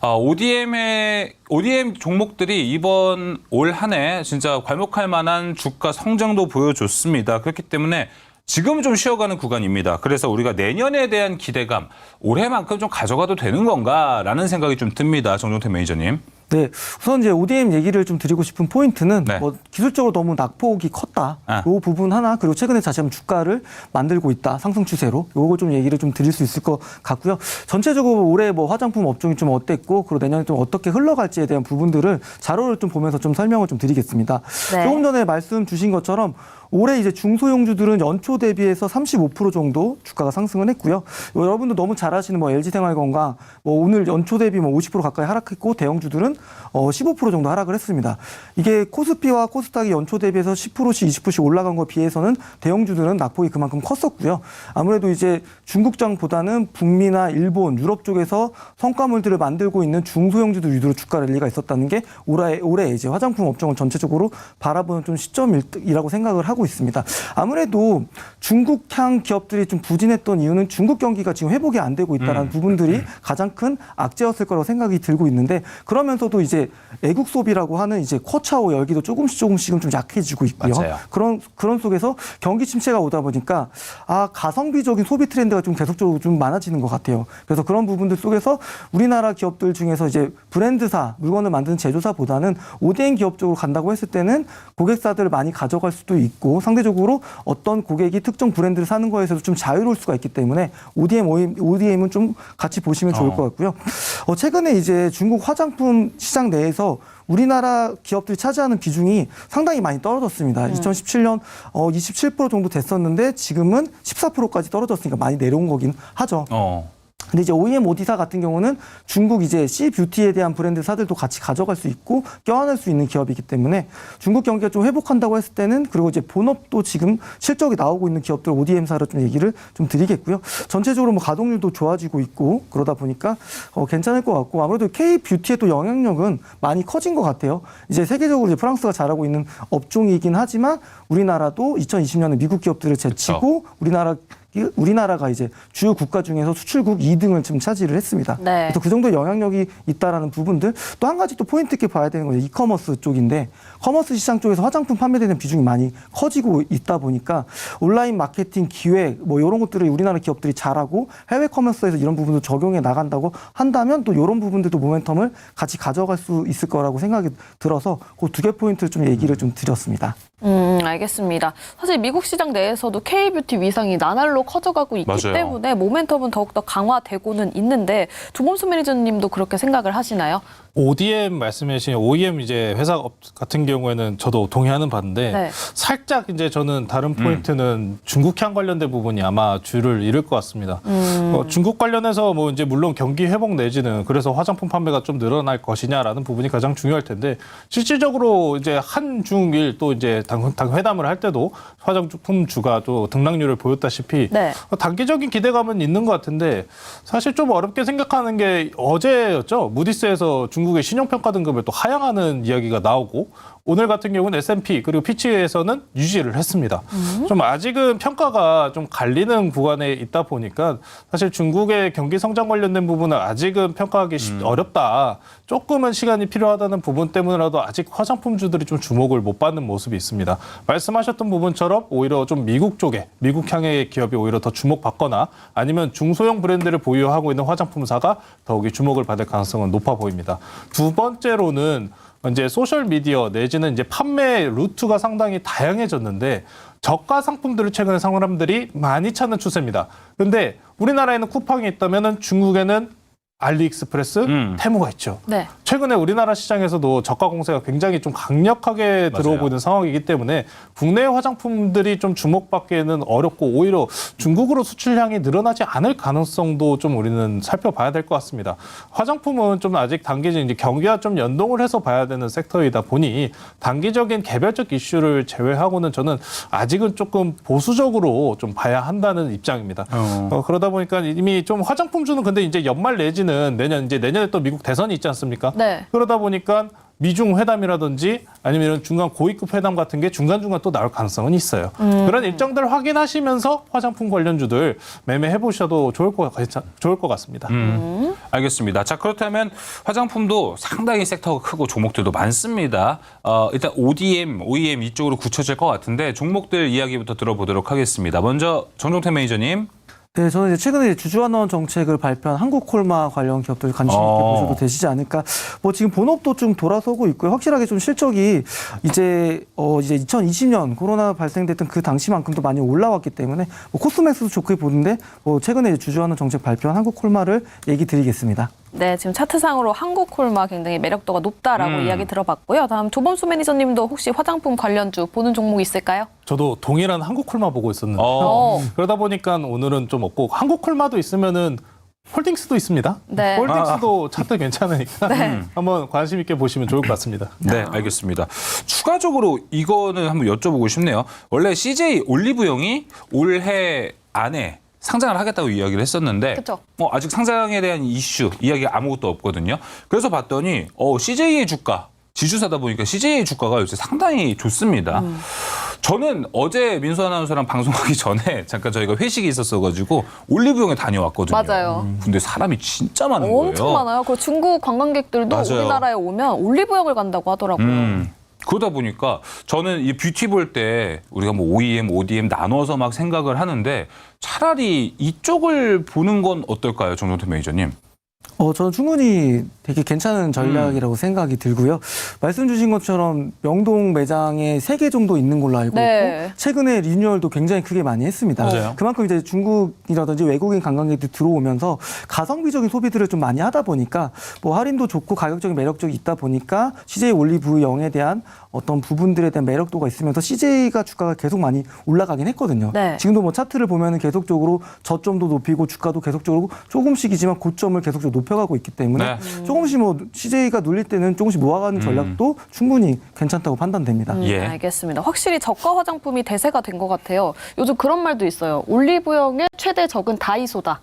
ODM 종목들이 이번 올 한 해 진짜 괄목할 만한 주가 성장도 보여줬습니다. 그렇기 때문에 지금 좀 쉬어가는 구간입니다. 그래서 우리가 내년에 대한 기대감 올해만큼 좀 가져가도 되는 건가라는 생각이 좀 듭니다. 정종태 매니저님. 네, 우선 이제 ODM 얘기를 좀 드리고 싶은 포인트는 네. 뭐 기술적으로 너무 낙폭이 컸다. 이 부분 하나, 그리고 최근에 다시 한번 주가를 만들고 있다. 상승 추세로. 요거 좀 얘기를 좀 드릴 수 있을 것 같고요. 전체적으로 올해 뭐 화장품 업종이 좀 어땠고, 그리고 내년에 좀 어떻게 흘러갈지에 대한 부분들을 자료를 좀 보면서 좀 설명을 좀 드리겠습니다. 네. 조금 전에 말씀 주신 것처럼 올해 이제 중소형주들은 연초 대비해서 35% 정도 주가가 상승을 했고요. 여러분도 너무 잘 아시는 뭐 LG생활건강 뭐 오늘 연초 대비 뭐 50% 가까이 하락했고, 대형주들은 15% 정도 하락을 했습니다. 이게 코스피와 코스닥이 연초 대비해서 10%씩 20%씩 올라간 거에 비해서는 대형주들은 낙폭이 그만큼 컸었고요. 아무래도 이제 중국장보다는 북미나 일본, 유럽 쪽에서 성과물들을 만들고 있는 중소형주들 위주로 주가 랠리가 있었다는 게 올해 이제 화장품 업종을 전체적으로 바라보는 좀 시점이라고 생각을 하고 있습니다. 아무래도 중국향 기업들이 좀 부진했던 이유는 중국 경기가 지금 회복이 안 되고 있다는 부분들이 가장 큰 악재였을 거라고 생각이 들고 있는데, 그러면서도 이제 애국 소비라고 하는 이제 쿼차오 열기도 조금씩은 좀 약해지고 있고요. 맞아요. 그런 속에서 경기 침체가 오다 보니까 가성비적인 소비 트렌드가 좀 계속적으로 좀 많아지는 것 같아요. 그래서 그런 부분들 속에서 우리나라 기업들 중에서 이제 브랜드사, 물건을 만드는 제조사보다는 ODM 기업 쪽으로 간다고 했을 때는 고객사들을 많이 가져갈 수도 있고, 상대적으로 어떤 고객이 특정 브랜드를 사는 거에서도 좀 자유로울 수가 있기 때문에 ODM은 좀 같이 보시면 좋을 것 같고요. 최근에 이제 중국 화장품 시장 내에서 우리나라 기업들이 차지하는 비중이 상당히 많이 떨어졌습니다. 2017년 27% 정도 됐었는데 지금은 14%까지 떨어졌으니까 많이 내려온 거긴 하죠. 근데 이제 OEM OD사 같은 경우는 중국 이제 C뷰티에 대한 브랜드 사들도 같이 가져갈 수 있고 껴안을 수 있는 기업이기 때문에 중국 경기가 좀 회복한다고 했을 때는, 그리고 이제 본업도 지금 실적이 나오고 있는 기업들 ODM사로 좀 얘기를 좀 드리겠고요. 전체적으로 뭐 가동률도 좋아지고 있고 그러다 보니까 괜찮을 것 같고, 아무래도 K뷰티의 또 영향력은 많이 커진 것 같아요. 이제 세계적으로 이제 프랑스가 잘하고 있는 업종이긴 하지만 우리나라도 2020년에 미국 기업들을 제치고 우리나라가 이제 주요 국가 중에서 수출국 2등을 지금 차지를 했습니다. 네. 그래서 그 정도 영향력이 있다라는 부분들, 또 한 가지 또 포인트 있게 봐야 되는 거죠. 이커머스 쪽인데, 커머스 시장 쪽에서 화장품 판매되는 비중이 많이 커지고 있다 보니까 온라인 마케팅 기획 뭐 이런 것들을 우리나라 기업들이 잘하고 해외 커머스에서 이런 부분도 적용해 나간다고 한다면 또 이런 부분들도 모멘텀을 같이 가져갈 수 있을 거라고 생각이 들어서 그 두 개 포인트를 좀 얘기를 좀 드렸습니다. 알겠습니다. 사실 미국 시장 내에서도 K뷰티 위상이 나날로 커져가고 있기 맞아요. 때문에 모멘텀은 더욱더 강화되고는 있는데, 조범수 매니저님도 그렇게 생각을 하시나요? ODM 말씀하신 OEM 이제 회사 같은 경우에는 저도 동의하는 바인데, 네. 살짝 이제 저는 다른 포인트는 중국향 관련된 부분이 아마 주를 이룰 것 같습니다. 중국 관련해서 뭐 이제 물론 경기 회복 내지는 그래서 화장품 판매가 좀 늘어날 것이냐라는 부분이 가장 중요할 텐데, 실질적으로 이제 한중일 또 이제 당 회담을 할 때도 화장품 주가 또 등락률을 보였다시피 네. 단기적인 기대감은 있는 것 같은데, 사실 좀 어렵게 생각하는 게 어제였죠. 무디스에서 중국의 신용평가 등급을 또 하향하는 이야기가 나오고, 오늘 같은 경우는 S&P 그리고 피치에서는 유지를 했습니다. 좀 아직은 평가가 좀 갈리는 구간에 있다 보니까 사실 중국의 경기 성장 관련된 부분은 아직은 평가하기 어렵다. 조금은 시간이 필요하다는 부분 때문이라도 아직 화장품주들이 좀 주목을 못 받는 모습이 있습니다. 말씀하셨던 부분처럼 오히려 좀 미국 쪽에, 미국향의 기업이 오히려 더 주목받거나 아니면 중소형 브랜드를 보유하고 있는 화장품사가 더욱이 주목을 받을 가능성은 높아 보입니다. 두 번째로는 이제 소셜 미디어 내지는 이제 판매 루트가 상당히 다양해졌는데, 저가 상품들을 최근에 사람들이 많이 찾는 추세입니다. 그런데 우리나라에는 쿠팡이 있다면은 중국에는 알리익스프레스, 테무가 있죠. 네. 최근에 우리나라 시장에서도 저가 공세가 굉장히 좀 강력하게 들어오고 있는 상황이기 때문에 국내 화장품들이 좀 주목받기에는 어렵고, 오히려 중국으로 수출량이 늘어나지 않을 가능성도 좀 우리는 살펴봐야 될 것 같습니다. 화장품은 좀 아직 단기적인 이제 경기와 좀 연동을 해서 봐야 되는 섹터이다 보니 단기적인 개별적 이슈를 제외하고는 저는 아직은 조금 보수적으로 좀 봐야 한다는 입장입니다. 그러다 보니까 이미 좀 화장품주는 근데 이제 연말 내지는 보시면은 내년에 또 미국 대선이 있지 않습니까? 네. 그러다 보니까 미중 회담이라든지 아니면 이런 중간 고위급 회담 같은 게 중간중간 또 나올 가능성은 있어요. 그런 일정들 확인하시면서 화장품 관련주들 매매해 보셔도 좋을 것 같습니다. 알겠습니다. 자, 그렇다면 화장품도 상당히 섹터가 크고 종목들도 많습니다. 일단 OEM 이쪽으로 굳혀질 것 같은데 종목들 이야기부터 들어보도록 하겠습니다. 먼저 정종태 매니저님. 네, 저는 이제 최근에 주주환원 정책을 발표한 한국콜마 관련 기업들 관심 있게 보셔도 되시지 않을까. 뭐 지금 본업도 좀 돌아서고 있고요. 확실하게 좀 실적이 이제 2020년 코로나 발생됐던 그 당시만큼도 많이 올라왔기 때문에 뭐 코스맥스도 좋게 보는데 뭐 최근에 주주환원 정책 발표한 한국콜마를 얘기 드리겠습니다. 네, 지금 차트상으로 한국콜마 굉장히 매력도가 높다라고 이야기 들어봤고요. 다음 조범수 매니저님도 혹시 화장품 관련주 보는 종목 있을까요? 저도 동일한 한국콜마 보고 있었는데 그러다 보니까 오늘은 좀 없고 한국콜마도 있으면은 홀딩스도 있습니다. 네. 홀딩스도 차트 괜찮으니까 한번 관심 있게 보시면 좋을 것 같습니다. 네, 알겠습니다. 추가적으로 이거는 한번 여쭤보고 싶네요. 원래 CJ 올리브영이 올해 안에 상장을 하겠다고 이야기를 했었는데 그쵸. 아직 상장에 대한 이슈, 이야기가 아무것도 없거든요. 그래서 봤더니 CJ의 주가, 지주사다 보니까 CJ의 주가가 요새 상당히 좋습니다. 저는 어제 민수 아나운서랑 방송하기 전에 잠깐 저희가 회식이 있었어가지고 올리브영에 다녀왔거든요. 맞아요. 근데 사람이 진짜 많은 거예요. 엄청 많아요. 그 중국 관광객들도 맞아요. 우리나라에 오면 올리브영을 간다고 하더라고요. 그러다 보니까 저는 이 뷰티 볼 때 우리가 뭐 OEM, ODM 나눠서 막 생각을 하는데 차라리 이쪽을 보는 건 어떨까요, 정종태 매니저님? 저는 충분히 되게 괜찮은 전략이라고 생각이 들고요. 말씀 주신 것처럼 명동 매장에 3개 정도 있는 걸로 알고 네. 있고 최근에 리뉴얼도 굉장히 크게 많이 했습니다. 맞아요. 그만큼 이제 중국이라든지 외국인 관광객들이 들어오면서 가성비적인 소비들을 좀 많이 하다 보니까 뭐 할인도 좋고 가격적인 매력적이 있다 보니까 CJ 올리브영에 대한 어떤 부분들에 대한 매력도가 있으면서 CJ가 주가가 계속 많이 올라가긴 했거든요. 네. 지금도 뭐 차트를 보면은 계속적으로 저점도 높이고 주가도 계속적으로 조금씩이지만 고점을 계속적으로 높여가고 있기 때문에 조금씩 뭐 CJ가 눌릴 때는 조금씩 모아가는 전략도 충분히 괜찮다고 판단됩니다. 예. 알겠습니다. 확실히 저가 화장품이 대세가 된 것 같아요. 요즘 그런 말도 있어요. 올리브영의 최대 적은 다이소다.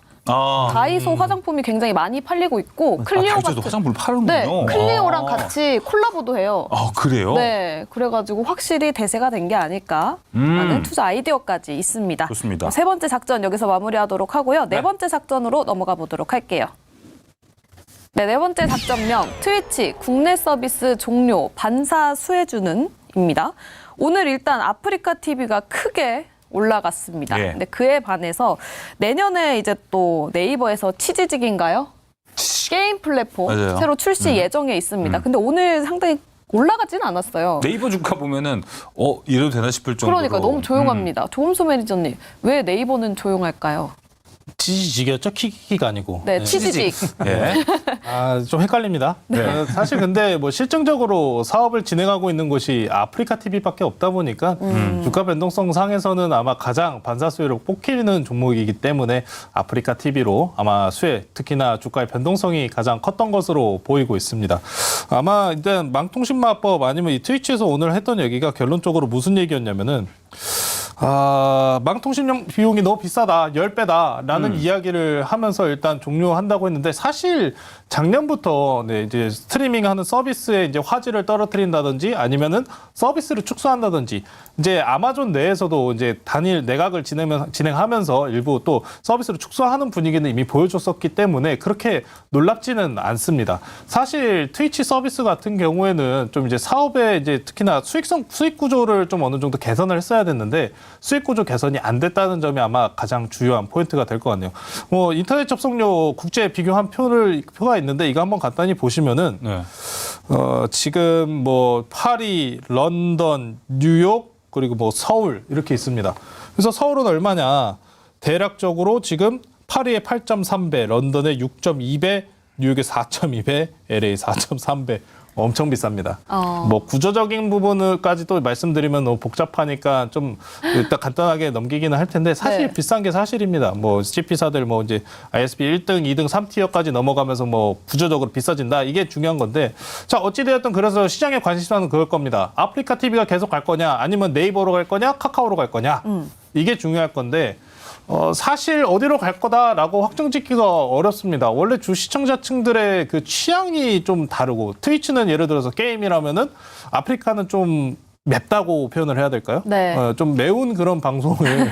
다이소 화장품이 굉장히 많이 팔리고 있고 클리오 다이소도 같은 화장품을 파는군요. 네, 클리오랑 같이 콜라보도 해요. 그래요? 네, 그래가지고 확실히 대세가 된 게 아닐까 하는 투자 아이디어까지 있습니다. 좋습니다. 세 번째 작전 여기서 마무리하도록 하고요. 네 번째 작전으로 넘어가 보도록 할게요. 네 번째 작전명 트위치 국내 서비스 종료 반사 수혜주는입니다. 오늘 일단 아프리카 TV가 크게 올라갔습니다. 예. 근데 그에 반해서 내년에 이제 또 네이버에서 치지직인가요? 게임 플랫폼 맞아요. 새로 출시 예정에 있습니다. 근데 오늘 상당히 올라가진 않았어요. 네이버 주가 보면은 이래도 되나 싶을 정도로. 그러니까 너무 조용합니다. 조금수 매니저님, 왜 네이버는 조용할까요? 치지직이었죠? 키키가 아니고. 네, 치지직. 예. 좀 헷갈립니다. 사실 근데 뭐 실증적으로 사업을 진행하고 있는 곳이 아프리카 TV밖에 없다 보니까 주가 변동성 상에서는 아마 가장 반사 수혜를 뽑히는 종목이기 때문에 아프리카 TV로 아마 수혜, 특히나 주가의 변동성이 가장 컸던 것으로 보이고 있습니다. 아마 일단 망통신마법 아니면 이 트위치에서 오늘 했던 얘기가 결론적으로 무슨 얘기였냐면은 망통신 비용이 너무 비싸다, 10배다라는 이야기를 하면서 일단 종료한다고 했는데 사실 작년부터 이제 스트리밍하는 서비스에 이제 화질을 떨어뜨린다든지 아니면은 서비스를 축소한다든지 이제 아마존 내에서도 이제 단일 내각을 진행하면서 일부 또 서비스를 축소하는 분위기는 이미 보여줬었기 때문에 그렇게 놀랍지는 않습니다. 사실 트위치 서비스 같은 경우에는 좀 이제 사업의 이제 특히나 수익 구조를 좀 어느 정도 개선을 했어야 됐는데 수익 구조 개선이 안 됐다는 점이 아마 가장 주요한 포인트가 될 것 같네요. 뭐 인터넷 접속료 국제 비교한 표가 있는데 이거 한번 간단히 보시면은 지금 뭐 파리, 런던, 뉴욕 그리고 뭐 서울 이렇게 있습니다. 그래서 서울은 얼마냐? 대략적으로 지금 파리의 8.3배, 런던의 6.2배, 뉴욕의 4.2배, LA 4.3배. 엄청 비쌉니다. 뭐 구조적인 부분을까지도 말씀드리면 너무 복잡하니까 좀 일단 간단하게 넘기기는 할 텐데 사실 네. 비싼 게 사실입니다. 뭐 CP사들 뭐 이제 ISP 1등, 2등, 3티어까지 넘어가면서 뭐 구조적으로 비싸진다. 이게 중요한 건데 자 어찌되었든 그래서 시장의 관심사는 그럴 겁니다. 아프리카 TV가 계속 갈 거냐 아니면 네이버로 갈 거냐 카카오로 갈 거냐 이게 중요할 건데 사실 어디로 갈 거다라고 확정짓기가 어렵습니다. 원래 주 시청자층들의 그 취향이 좀 다르고 트위치는 예를 들어서 게임이라면은 아프리카는 좀 맵다고 표현을 해야 될까요? 네. 좀 매운 그런 방송을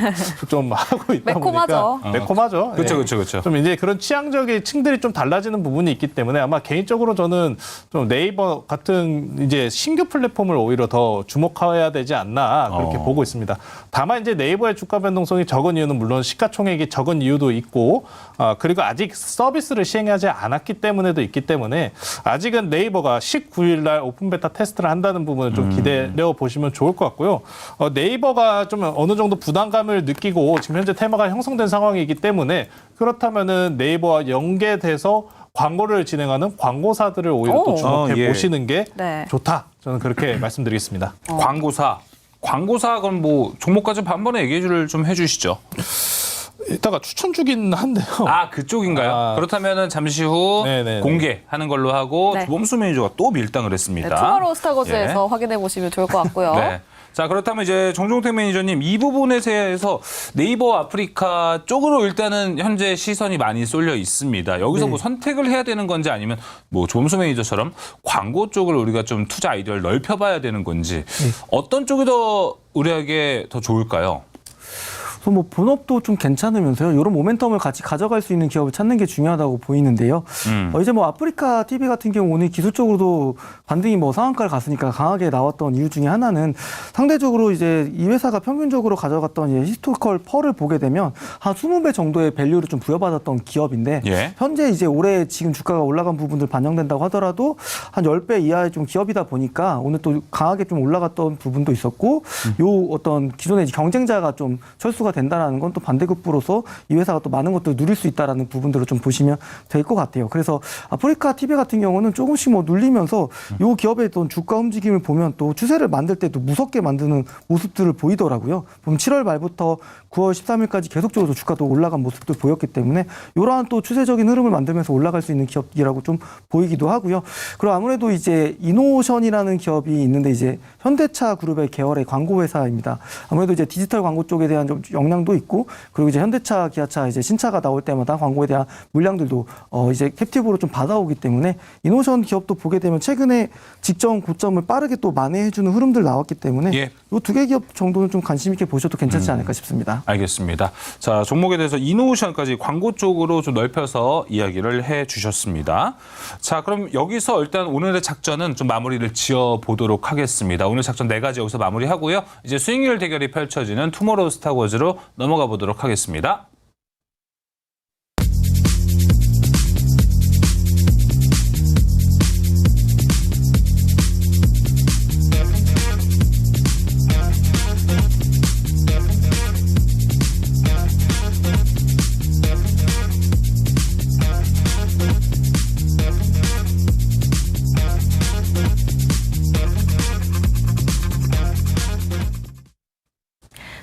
좀 하고 있다 매콤하죠. 보니까 매콤하죠. 그렇죠, 예. 그렇죠. 좀 이제 그런 취향적인 층들이 좀 달라지는 부분이 있기 때문에 아마 개인적으로 저는 좀 네이버 같은 이제 신규 플랫폼을 오히려 더 주목해야 되지 않나 그렇게 보고 있습니다. 다만 이제 네이버의 주가 변동성이 적은 이유는 물론 시가총액이 적은 이유도 있고 그리고 아직 서비스를 시행하지 않았기 때문에도 있기 때문에 아직은 네이버가 19일 날 오픈 베타 테스트를 한다는 부분을 좀 기다려 보시면 좋을 것 같고요. 네이버가 좀 어느 정도 부담감을 느끼고 지금 현재 테마가 형성된 상황이기 때문에 그렇다면은 네이버와 연계돼서 광고를 진행하는 광고사들을 오히려 또 주목해 예. 보시는 게 네. 좋다. 저는 그렇게 말씀드리겠습니다. 광고사 그럼 뭐 종목까지 한번에 얘기를 좀 해주시죠. 이따가 추천 주긴 한데요. 아, 그쪽인가요? 그렇다면은 잠시 후 네네네. 공개하는 걸로 하고 네. 주범수 매니저가 또 밀당을 했습니다. 네, 투모로우 스타거즈에서 확인해 보시면 좋을 것 같고요. 네. 자, 그렇다면 이제 정종택 매니저님 이 부분에 대해서 네이버 아프리카 쪽으로 일단은 현재 시선이 많이 쏠려 있습니다. 여기서 뭐 선택을 해야 되는 건지 아니면 뭐 조범수 매니저처럼 광고 쪽을 우리가 좀 투자 아이디어를 넓혀봐야 되는 건지 어떤 쪽이 더 우리에게 더 좋을까요? 그래서 뭐 본업도 좀 괜찮으면서요. 이런 모멘텀을 같이 가져갈 수 있는 기업을 찾는 게 중요하다고 보이는데요. 이제 뭐 아프리카 TV 같은 경우 오늘 기술적으로도 반등이 뭐 상한가를 갔으니까 강하게 나왔던 이유 중에 하나는 상대적으로 이제 이 회사가 평균적으로 가져갔던 이제 히스토리컬 펄을 보게 되면 한 20배 정도의 밸류를 좀 부여받았던 기업인데 예. 현재 이제 올해 지금 주가가 올라간 부분들 반영된다고 하더라도 한 10배 이하의 좀 기업이다 보니까 오늘 또 강하게 좀 올라갔던 부분도 있었고 요 어떤 기존의 이제 경쟁자가 좀 철수가 된다라는 건 또 반대급부로서 이 회사가 또 많은 것들을 누릴 수 있다라는 부분들을 좀 보시면 될 것 같아요. 그래서 아프리카 TV 같은 경우는 조금씩 뭐 눌리면서 이 기업의 어떤 주가 움직임을 보면 또 추세를 만들 때 또 무섭게 만드는 모습들을 보이더라고요. 보면 7월 말부터 9월 13일까지 계속적으로 주가도 올라간 모습들 보였기 때문에 이러한 또 추세적인 흐름을 만들면서 올라갈 수 있는 기업이라고 좀 보이기도 하고요. 그리고 아무래도 이제 이노션이라는 기업이 있는데 이제 현대차 그룹의 계열의 광고 회사입니다. 아무래도 이제 디지털 광고 쪽에 대한 좀 역량도 있고 그리고 이제 현대차, 기아차 이제 신차가 나올 때마다 광고에 대한 물량들도 이제 캡티브로 좀 받아오기 때문에 이노션 기업도 보게 되면 최근에 직전 고점을 빠르게 또 만회해주는 흐름들 나왔기 때문에 예. 이 두 개 기업 정도는 좀 관심 있게 보셔도 괜찮지 않을까 싶습니다. 알겠습니다. 자, 종목에 대해서 이노우션까지 광고 쪽으로 좀 넓혀서 이야기를 해 주셨습니다. 자, 그럼 여기서 일단 오늘의 작전은 좀 마무리를 지어 보도록 하겠습니다. 오늘 작전 4가지 여기서 마무리하고요. 이제 수익률 대결이 펼쳐지는 투모로우 스타워즈로 넘어가 보도록 하겠습니다.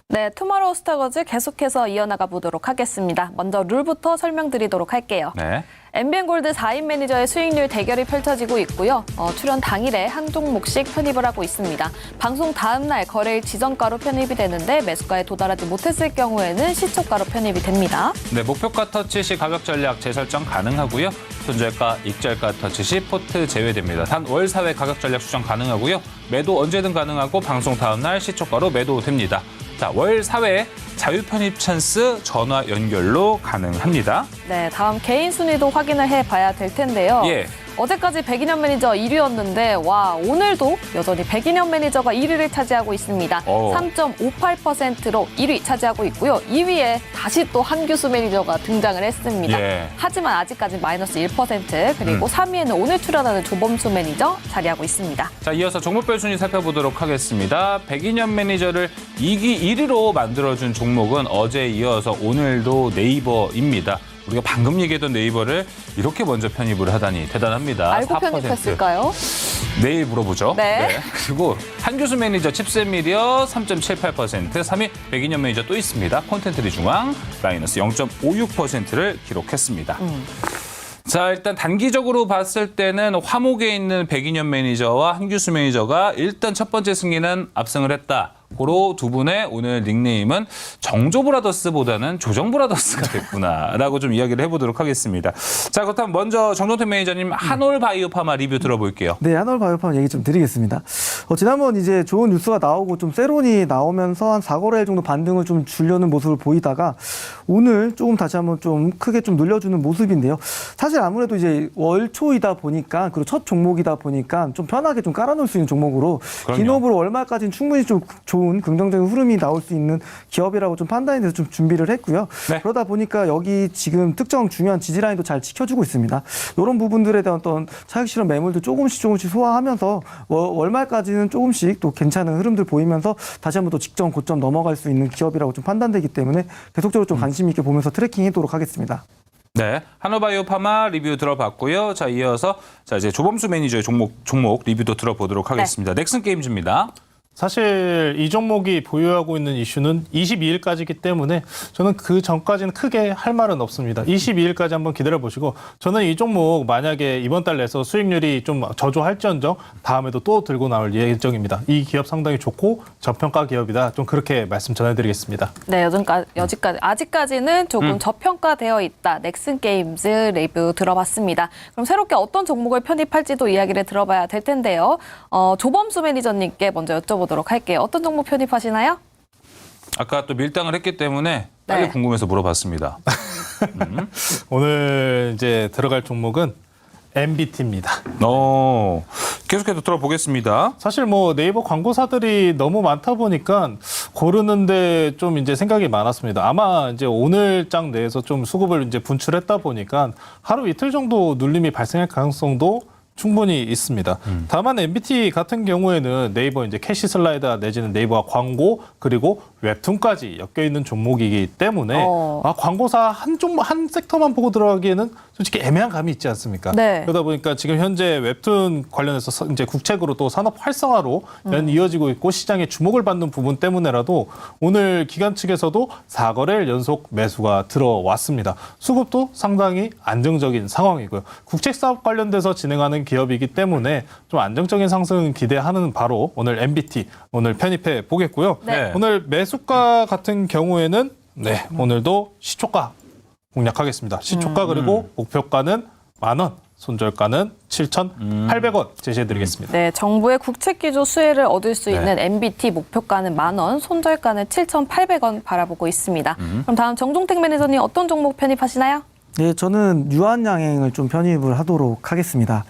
네, 투모로우 스타거즈 계속해서 이어나가 보도록 하겠습니다. 먼저 룰부터 설명드리도록 할게요. 네. 엠비엔골드 4인 매니저의 수익률 대결이 펼쳐지고 있고요. 출연 당일에 한 종목씩 편입을 하고 있습니다. 방송 다음 날 거래일 지정가로 편입이 되는데 매수가에 도달하지 못했을 경우에는 시초가로 편입이 됩니다. 네, 목표가 터치 시 가격 전략 재설정 가능하고요. 손절가, 익절가 터치 시 포트 제외됩니다. 단 월 4회 가격 전략 수정 가능하고요. 매도 언제든 가능하고 방송 다음 날 시초가로 매도됩니다. 자, 월 4회 자유 편입 찬스 전화 연결로 가능합니다. 네, 다음 개인 순위도 확인을 해봐야 될 텐데요. 예. 어제까지 백인현 매니저 1위였는데 와 오늘도 여전히 백인현 매니저가 1위를 차지하고 있습니다. 3.58%로 1위 차지하고 있고요. 2위에 다시 또 한규수 매니저가 등장을 했습니다. 예. 하지만 아직까지 마이너스 1% 그리고 3위에는 오늘 출연하는 조범수 매니저 자리하고 있습니다. 자, 이어서 종목별 순위 살펴보도록 하겠습니다. 백인현 매니저를 2기 1위로 만들어준 종목은 어제에 이어서 오늘도 네이버입니다. 우리가 방금 얘기했던 네이버를 이렇게 먼저 편입을 하다니 대단합니다. 알고 4%. 편입했을까요? 내일 물어보죠. 네. 그리고 한규수 매니저 칩셋 미디어 3.78%, 3위 백인현 매니저 또 있습니다. 콘텐츠리 중앙 마이너스 0.56%를 기록했습니다. 자, 일단 단기적으로 봤을 때는 화목에 있는 백인현 매니저와 한규수 매니저가 일단 첫 번째 승리는 압승을 했다. 고로 두 분의 오늘 닉네임은 정조브라더스보다는 조정브라더스가 됐구나라고 좀 이야기를 해보도록 하겠습니다. 자, 그렇다면 먼저 정종택 매니저님 한올바이오파마 리뷰 들어볼게요. 네, 한올바이오팜 얘기 좀 드리겠습니다. 지난번 이제 좋은 뉴스가 나오고 좀 세론이 나오면서 한 4거래일 정도 반등을 좀 주려는 모습을 보이다가 오늘 조금 다시 한번 좀 크게 좀 늘려주는 모습인데요. 사실 아무래도 이제 월초이다 보니까 그리고 첫 종목이다 보니까 좀 편하게 좀 깔아놓을 수 있는 종목으로 그럼요. 기업으로 월말까지는 충분히 좀 좋은 긍정적인 흐름이 나올 수 있는 기업이라고 좀 판단이 돼서 좀 준비를 했고요. 네. 그러다 보니까 여기 지금 특정 중요한 지지라인도 잘 지켜주고 있습니다. 이런 부분들에 대한 어떤 차익 실현 매물도 조금씩 소화하면서 월말까지는 조금씩 또 괜찮은 흐름들 보이면서 다시 한번 또 직전 고점 넘어갈 수 있는 기업이라고 좀 판단되기 때문에 계속적으로 좀 관심 있게 보면서 트래킹하도록 하겠습니다. 네, 한올바이오파마 리뷰 들어봤고요. 자, 이어서 자 이제 조범수 매니저의 종목 리뷰도 들어보도록 하겠습니다. 넥슨 게임즈입니다. 사실 이 종목이 보유하고 있는 이슈는 22일까지이기 때문에 저는 그 전까지는 크게 할 말은 없습니다. 22일까지 한번 기다려보시고 저는 이 종목 만약에 이번 달 내서 수익률이 좀 저조할지언정 다음에도 또 들고 나올 예정입니다. 이 기업 상당히 좋고 저평가 기업이다. 좀 그렇게 말씀 전해드리겠습니다. 네, 여지까지 아직까지는 조금 저평가되어 있다. 넥슨 게임즈 리뷰 들어봤습니다. 그럼 새롭게 어떤 종목을 편입할지도 이야기를 들어봐야 될 텐데요. 조범수 매니저님께 먼저 여쭤보도록 할게요. 어떤 종목 편입하시나요? 아까 또 밀당을 했기 때문에 빨리 네. 궁금해서 물어봤습니다. 오늘 이제 들어갈 종목은 MBT입니다. 계속해서 들어보겠습니다. 사실 뭐 네이버 광고사들이 너무 많다 보니까 고르는데 좀 이제 생각이 많았습니다. 아마 이제 오늘 장 내에서 좀 수급을 이제 분출했다 보니까 하루 이틀 정도 눌림이 발생할 가능성도 충분히 있습니다. 다만 MBT 같은 경우에는 네이버 이제 캐시 슬라이더 내지는 네이버와 광고 그리고 웹툰까지 엮여 있는 종목이기 때문에 광고사 한 섹터만 보고 들어가기에는 솔직히 애매한 감이 있지 않습니까? 네. 그러다 보니까 지금 현재 웹툰 관련해서 이제 국책으로 또 산업 활성화로 이어지고 있고 시장에 주목을 받는 부분 때문에라도 오늘 기관 측에서도 4거래일 연속 매수가 들어왔습니다. 수급도 상당히 안정적인 상황이고요. 국책 사업 관련돼서 진행하는 기업이기 때문에 좀 안정적인 상승 기대하는 바로 오늘 MBT 오늘 편입해 보겠고요. 네. 오늘 매수가 같은 경우에는 네, 오늘도 시초가 공략하겠습니다. 시초가 그리고 목표가는 10,000원, 손절가는 7,800원 제시해드리겠습니다. 네, 정부의 국책 기조 수혜를 얻을 수 네. 있는 MBT 목표가는 10,000원, 손절가는 7,800원 바라보고 있습니다. 그럼 다음 정종택 매니저님 어떤 종목 편입하시나요? 네, 저는 유한양행을 좀 편입을 하도록 하겠습니다.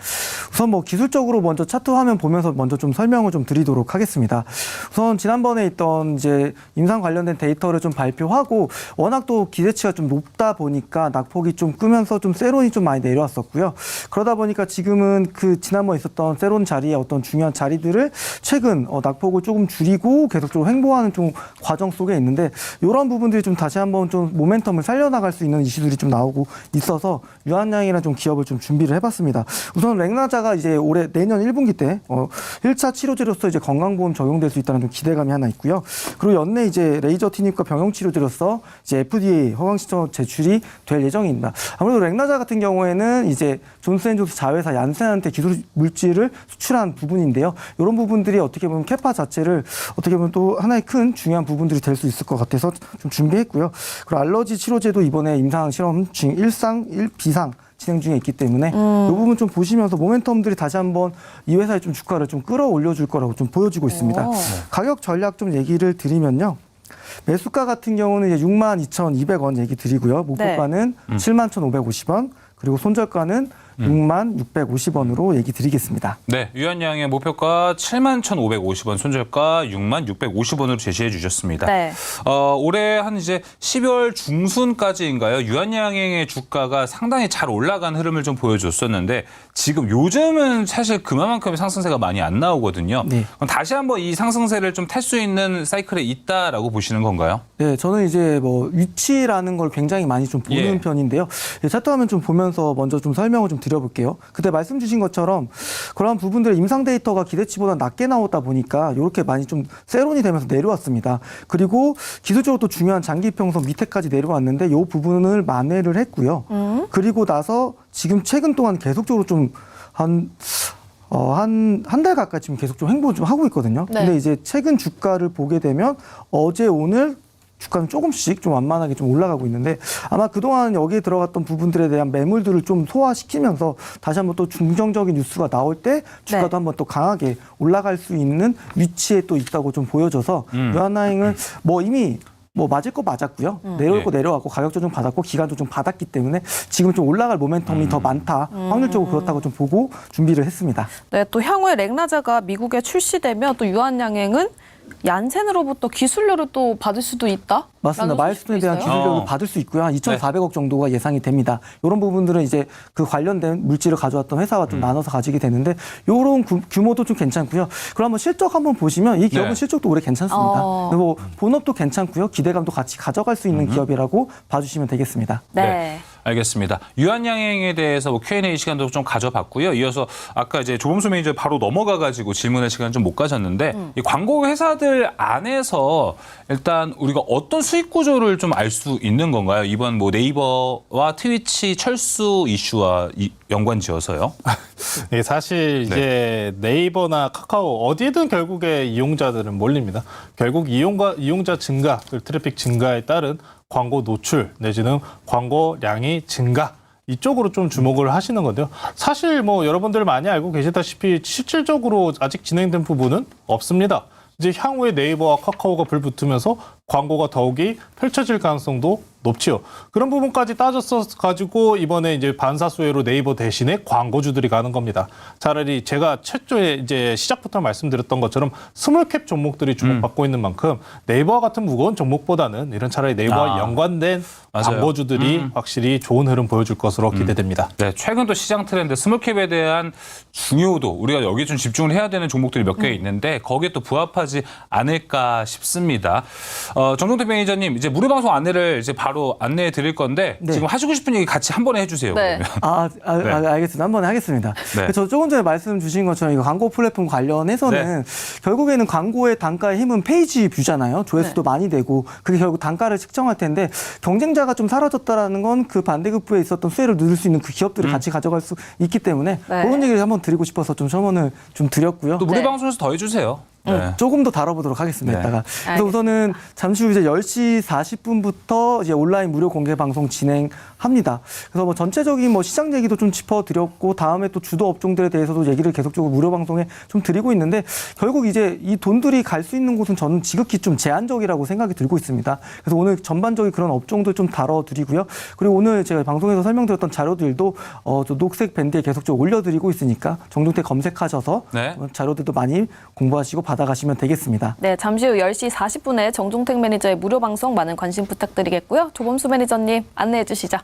우선 뭐 기술적으로 먼저 차트 화면 보면서 먼저 좀 설명을 좀 드리도록 하겠습니다. 우선 지난번에 있던 이제 임상 관련된 데이터를 좀 발표하고 워낙 또 기대치가 좀 높다 보니까 낙폭이 좀 끄면서 좀 세론이 좀 많이 내려왔었고요. 그러다 보니까 지금은 그 지난번에 있었던 세론 자리의 어떤 중요한 자리들을 최근 낙폭을 조금 줄이고 계속적으로 횡보하는 좀 과정 속에 있는데 이런 부분들이 좀 다시 한번 좀 모멘텀을 살려나갈 수 있는 이슈들이 좀 나오고 있어서 유한양이라는 좀 기업을 좀 준비를 해봤습니다. 우선 렉나자가 이제 올해 내년 1분기 때 1차 치료제로서 이제 건강보험 적용될 수 있다는 좀 기대감이 하나 있고요. 그리고 연내 이제 레이저 티닙과 병용 치료제로서 이제 FDA 허가증 신청 제출이 될 예정입니다. 아무래도 렉나자 같은 경우에는 이제 존스앤존스 자회사 얀센한테 기술 물질을 수출한 부분인데요. 이런 부분들이 어떻게 보면 캐파 자체를 어떻게 보면 또 하나의 큰 중요한 부분들이 될 수 있을 것 같아서 좀 준비했고요. 그리고 알러지 치료제도 이번에 임상 실험 중 1상, 1비상 진행 중에 있기 때문에 이 부분 좀 보시면서 모멘텀들이 다시 한번 이 회사의 좀 주가를 좀 끌어올려 줄 거라고 좀 보여지고 있습니다. 가격 전략 좀 얘기를 드리면요. 매수가 같은 경우는 이제 62,200원 얘기 드리고요. 목표가는 71,550원, 그리고 손절가는 61,650원으로 얘기 드리겠습니다. 네, 유한양의 목표가 71,550원, 손절가 66,650원으로 제시해 주셨습니다. 네. 올해 한 이제 12월 중순까지인가요? 유한양행의 주가가 상당히 잘 올라간 흐름을 좀 보여줬었는데 지금 요즘은 사실 그만큼의 상승세가 많이 안 나오거든요. 네. 그럼 다시 한번 이 상승세를 좀 탈 수 있는 사이클에 있다라고 보시는 건가요? 네, 저는 이제 뭐 위치라는 걸 굉장히 많이 좀 보는 편인데요. 차트 화면 좀 보면서 먼저 좀 설명을 좀 드려볼게요. 그때 말씀 주신 것처럼 그런 부분들 임상 데이터가 기대치보다 낮게 나오다 보니까 이렇게 많이 좀 세론이 되면서 내려왔습니다. 그리고 기술적으로 또 중요한 장기 평선 밑에까지 내려왔는데 이 부분을 만회를 했고요. 그리고 나서 지금 최근 동안 계속적으로 좀 한 한 달 가까이 지금 계속 좀 횡보 좀 하고 있거든요. 네. 근데 이제 최근 주가를 보게 되면 어제 오늘 주가는 조금씩 좀 완만하게 좀 올라가고 있는데 아마 그동안 여기에 들어갔던 부분들에 대한 매물들을 좀 소화시키면서 다시 한번 또 중정적인 뉴스가 나올 때 주가도 네. 한번 또 강하게 올라갈 수 있는 위치에 또 있다고 좀 보여져서 유한양행은 뭐 이미 뭐 맞을 거 맞았고요. 내려올 거 내려왔고 가격 조정 받았고 기간 조정 받았기 때문에 지금 좀 올라갈 모멘텀이 더 많다. 확률적으로 그렇다고 좀 보고 준비를 했습니다. 네, 또 향후에 렉나자가 미국에 출시되면 또 유한양행은 얀센으로부터 기술료를 또 받을 수도 있다? 맞습니다. 마일스톤에 대한 기술력을 받을 수 있고요. 한 2,400억 정도가 예상이 됩니다. 이런 부분들은 이제 그 관련된 물질을 가져왔던 회사와 좀 나눠서 가지게 되는데 이런 규모도 좀 괜찮고요. 그럼 한번 실적 한번 보시면 이 기업은 네. 실적도 올해 괜찮습니다. 그리고 본업도 괜찮고요. 기대감도 같이 가져갈 수 있는 기업이라고 봐주시면 되겠습니다. 네. 알겠습니다. 유한양행에 대해서 뭐 Q&A 시간도 좀 가져봤고요. 이어서 아까 이제 조범수 매니저 바로 넘어가가지고 질문할 시간 좀 못 가졌는데 이 광고 회사들 안에서 일단 우리가 어떤 수익 구조를 좀 알 수 있는 건가요? 이번 뭐 네이버와 트위치 철수 이슈와 연관지어서요. 예, 사실 이제 네이버나 카카오 어디든 결국에 이용자들은 몰립니다. 결국 이용자 증가, 트래픽 증가에 따른 광고 노출 내지는 광고량이 증가 이쪽으로 좀 주목을 하시는 건데요. 사실 뭐 여러분들 많이 알고 계시다시피 실질적으로 아직 진행된 부분은 없습니다. 이제 향후에 네이버와 카카오가 불붙으면서 광고가 더욱이 펼쳐질 가능성도 높지요. 그런 부분까지 따졌어 가지고 이번에 이제 반사수혜로 네이버 대신에 광고주들이 가는 겁니다. 차라리 제가 최초에 이제 시작부터 말씀드렸던 것처럼 스몰캡 종목들이 주목받고 있는 만큼 네이버와 같은 무거운 종목보다는 이런 차라리 네이버와 연관된 맞아요. 광고주들이 확실히 좋은 흐름 보여줄 것으로 기대됩니다. 네, 최근 또 시장 트렌드 스몰캡에 대한 중요도 우리가 여기에 좀 집중을 해야 되는 종목들이 몇 개 있는데 거기에 또 부합하지 않을까 싶습니다. 정종택 매니저님 이제 무료 방송 안내를 이제 바로 안내해 드릴 건데 네. 지금 하시고 싶은 얘기 같이 한번 해주세요. 네. 그러면. 알겠습니다. 한번 하겠습니다. 네. 저 조금 전에 말씀 주신 것처럼 이거 광고 플랫폼 관련해서는 결국에는 광고의 단가의 힘은 페이지 뷰잖아요. 조회수도 많이 되고 그게 결국 단가를 측정할 텐데 경쟁자가 좀 사라졌다라는 건 그 반대급부에 있었던 수혜를 누릴 수 있는 그 기업들을 같이 가져갈 수 있기 때문에 그런 얘기를 한번 드리고 싶어서 좀 첨언을 좀 드렸고요. 또 무료 네. 방송에서 더 해주세요. 네. 조금 더 다뤄보도록 하겠습니다. 네. 이따가. 그래서 우선은 잠시 후 이제 10시 40분부터 이제 온라인 무료 공개 방송 진행합니다. 그래서 뭐 전체적인 뭐 시장 얘기도 좀 짚어드렸고 다음에 또 주도 업종들에 대해서도 얘기를 계속적으로 무료 방송에 좀 드리고 있는데 결국 이제 이 돈들이 갈 수 있는 곳은 저는 지극히 좀 제한적이라고 생각이 들고 있습니다. 그래서 오늘 전반적인 그런 업종들 좀 다뤄드리고요. 그리고 오늘 제가 방송에서 설명드렸던 자료들도 저 녹색 밴드에 계속적으로 올려드리고 있으니까 정종택 검색하셔서 네. 자료들도 많이 공부하시고 받아가시면 되겠습니다. 네, 잠시 후 10시 40분에 정종택 매니저의 무료 방송 많은 관심 부탁드리겠고요. 조범수 매니저님 안내해 주시죠.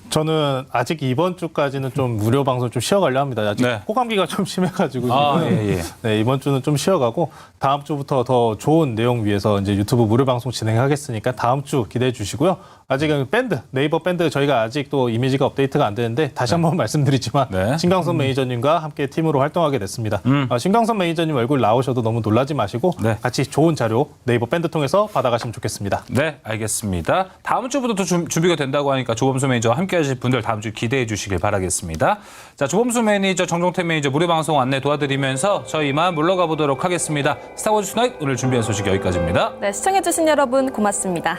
저는 아직 이번 주까지는 좀 무료 방송 좀 쉬어가려 합니다. 아직 네. 호감기가 좀 심해가지고 예. 네, 이번 주는 좀 쉬어가고 다음 주부터 더 좋은 내용 위해서 이제 유튜브 무료 방송 진행하겠으니까 다음 주 기대해 주시고요. 아직은 네이버 밴드 저희가 아직 또 이미지가 업데이트가 안 되는데 다시 한번 말씀드리지만 네. 신강선 매니저님과 함께 팀으로 활동하게 됐습니다. 신강선 매니저님 얼굴 나오셔도 너무 놀라지 마시고 네. 같이 좋은 자료 네이버 밴드 통해서 받아가시면 좋겠습니다. 네, 알겠습니다. 다음 주부터 또 준비가 된다고 하니까 조범수 매니저와 함께 하실 분들 다음 주 기대해 주시길 바라겠습니다. 자, 조범수 매니저, 정종택 매니저 무료 방송 안내 도와드리면서 저희 이만 물러가 보도록 하겠습니다. 스타워즈 투나잇 오늘 준비한 소식 여기까지입니다. 네, 시청해 주신 여러분 고맙습니다.